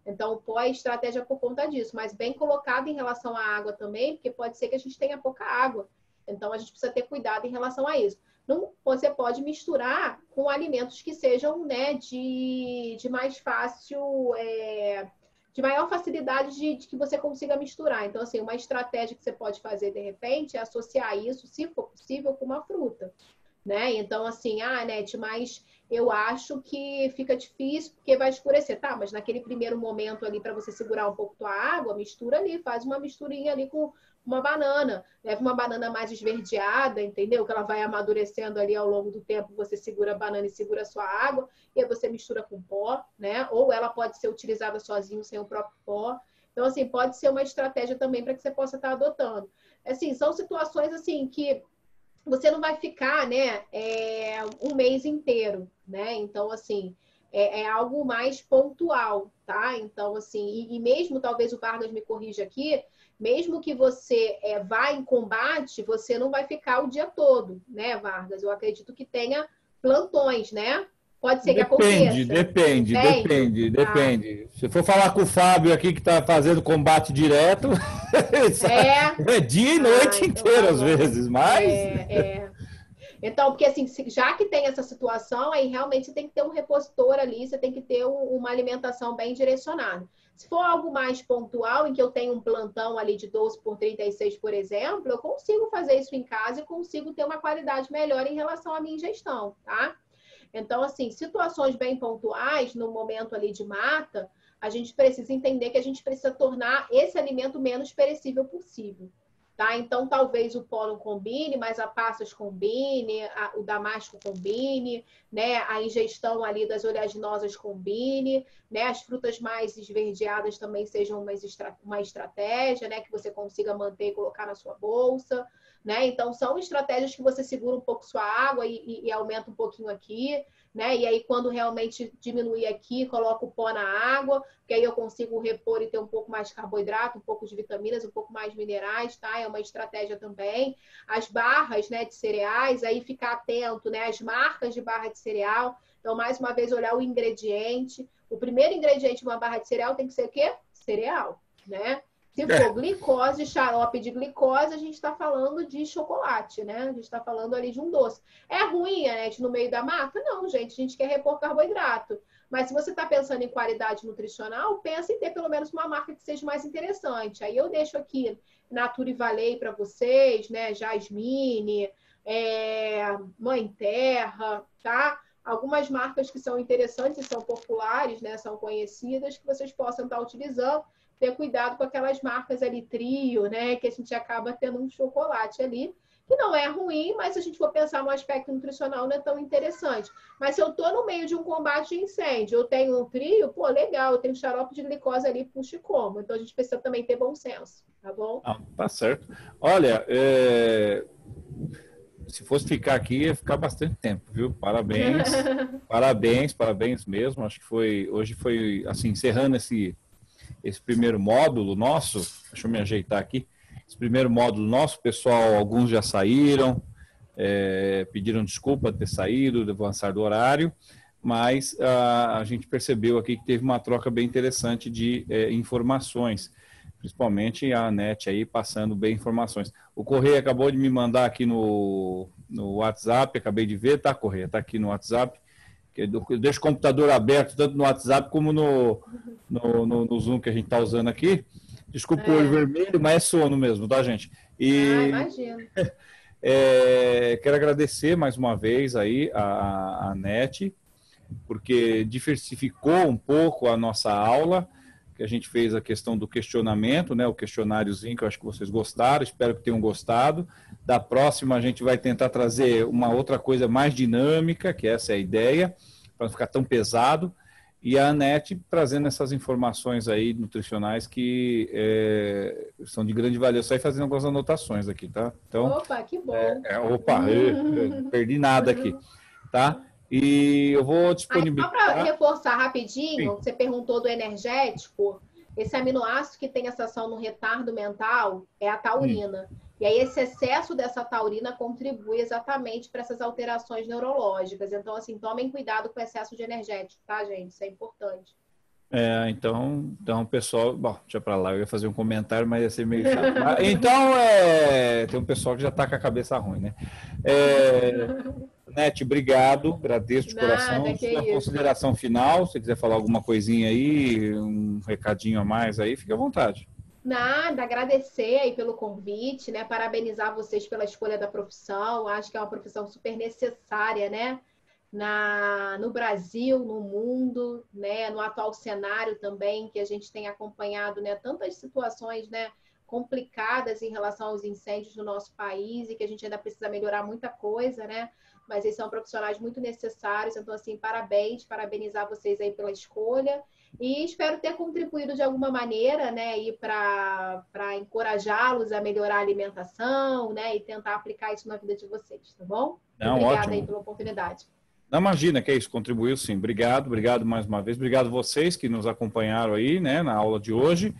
Então, o pó é estratégia por conta disso, mas bem colocado em relação à água também, porque pode ser que a gente tenha pouca água. Então, a gente precisa ter cuidado em relação a isso. Não, você pode misturar com alimentos que sejam, né, de mais fácil, de maior facilidade de que você consiga misturar. Então, assim, uma estratégia que você pode fazer, de repente, é associar isso, se for possível, com uma fruta, né? Então, assim, Anete, mas eu acho que fica difícil porque vai escurecer. Tá, mas naquele primeiro momento ali, para você segurar um pouco tua água, mistura ali, faz uma misturinha ali com uma banana, leva uma banana mais esverdeada, entendeu? Que ela vai amadurecendo ali ao longo do tempo, você segura a banana e segura a sua água, e aí você mistura com pó, né? Ou ela pode ser utilizada sozinho, sem o próprio pó. Então, assim, pode ser uma estratégia também para que você possa estar adotando. Assim, são situações, assim, que você não vai ficar, né, um mês inteiro, né? Então, assim, é algo mais pontual, tá? Então, assim, e mesmo, talvez o Vargas me corrija aqui, mesmo que você vá em combate, você não vai ficar o dia todo, né, Vargas? Eu acredito que tenha plantões, né? Pode ser que aconteça. Depende. Se for falar com o Fábio aqui, que está fazendo combate direto, é dia e noite inteiro, às vezes, mas... Então, porque assim, já que tem essa situação, aí realmente você tem que ter um repositor ali, você tem que ter uma alimentação bem direcionada. Se for algo mais pontual, em que eu tenho um plantão ali de 12 por 36, por exemplo, eu consigo fazer isso em casa e consigo ter uma qualidade melhor em relação à minha ingestão, tá? Então, assim, situações bem pontuais, no momento ali de mata, a gente precisa entender que a gente precisa tornar esse alimento menos perecível possível, Tá? Então, talvez o pó não combine, mas a passas combine, o damasco combine, né? A ingestão ali das oleaginosas combine, né? As frutas mais esverdeadas também sejam uma estratégia, né? Que você consiga manter e colocar na sua bolsa, né? Então, são estratégias que você segura um pouco sua água e aumenta um pouquinho aqui, né? E aí, quando realmente diminuir aqui, coloca o pó na água, que aí eu consigo repor e ter um pouco mais de carboidrato, um pouco de vitaminas, um pouco mais de minerais, tá? É uma estratégia também. As barras, né, de cereais, aí ficar atento, né? As marcas de barra de cereal. Então, mais uma vez, olhar o ingrediente. O primeiro ingrediente de uma barra de cereal tem que ser o quê? Cereal, né? Se for glicose, xarope de glicose, a gente está falando de chocolate, né? A gente está falando ali de um doce. É ruim, né? No meio da mata? Não, gente. A gente quer repor carboidrato. Mas se você está pensando em qualidade nutricional, pensa em ter pelo menos uma marca que seja mais interessante. Aí eu deixo aqui Natura Valley para vocês, né? Jasmine, Mãe Terra, tá? Algumas marcas que são interessantes, são populares, né? São conhecidas, que vocês possam estar utilizando. Ter cuidado com aquelas marcas ali, Trio, né? Que a gente acaba tendo um chocolate ali, que não é ruim, mas se a gente for pensar no aspecto nutricional, não é tão interessante. Mas se eu estou no meio de um combate de incêndio, eu tenho um Trio, pô, legal, eu tenho xarope de glicose ali, puxa e como. Então a gente precisa também ter bom senso, tá bom? Tá certo. Olha, se fosse ficar aqui, ia ficar bastante tempo, viu? Parabéns, parabéns mesmo. Acho que hoje foi, assim, encerrando esse primeiro módulo nosso, deixa eu me ajeitar aqui, esse primeiro módulo nosso, pessoal, alguns já saíram, pediram desculpa de ter saído, de avançar do horário, mas a gente percebeu aqui que teve uma troca bem interessante de informações, principalmente a Anete aí passando bem informações. O Correia acabou de me mandar aqui no WhatsApp, acabei de ver, tá, Correia? Tá aqui no WhatsApp. Eu deixo o computador aberto tanto no WhatsApp como no Zoom que a gente está usando aqui. Desculpa o olho vermelho, mas é sono mesmo, tá, gente? Imagino. Quero agradecer mais uma vez aí a Anete, porque diversificou um pouco a nossa aula, que a gente fez a questão do questionamento, né? O questionáriozinho que eu acho que vocês gostaram, espero que tenham gostado. Da próxima a gente vai tentar trazer uma outra coisa mais dinâmica, que essa é a ideia, para não ficar tão pesado. E a Anete trazendo essas informações aí nutricionais que são de grande valia. Eu saí fazendo algumas anotações aqui, tá? Então, opa, que bom. Não perdi nada aqui, tá? E eu vou disponibilizar... Só para reforçar rapidinho, Sim. Você perguntou do energético, esse aminoácido que tem essa ação no retardo mental é a taurina. E aí esse excesso dessa taurina contribui exatamente para essas alterações neurológicas. Então, assim, tomem cuidado com o excesso de energético, tá, gente? Isso é importante. Então, pessoal... Bom, deixa pra lá, eu ia fazer um comentário, mas ia ser meio chato. Então, tem um pessoal que já tá com a cabeça ruim, né? Nete, obrigado, agradeço de coração. Na consideração final, se você quiser falar alguma coisinha aí, um recadinho a mais aí, fique à vontade. Nada, agradecer aí pelo convite, né? Parabenizar vocês pela escolha da profissão. Acho que é uma profissão super necessária, né? No Brasil, no mundo, né? No atual cenário também, que a gente tem acompanhado, né? Tantas situações, né? Complicadas em relação aos incêndios no nosso país e que a gente ainda precisa melhorar muita coisa, né? Mas eles são profissionais muito necessários, então, assim, parabenizar vocês aí pela escolha e espero ter contribuído de alguma maneira, né, para encorajá-los a melhorar a alimentação, né, e tentar aplicar isso na vida de vocês, tá bom? Obrigada aí pela oportunidade. Não, imagina que é isso, contribuiu sim. Obrigado mais uma vez. Obrigado vocês que nos acompanharam aí, né, na aula de hoje.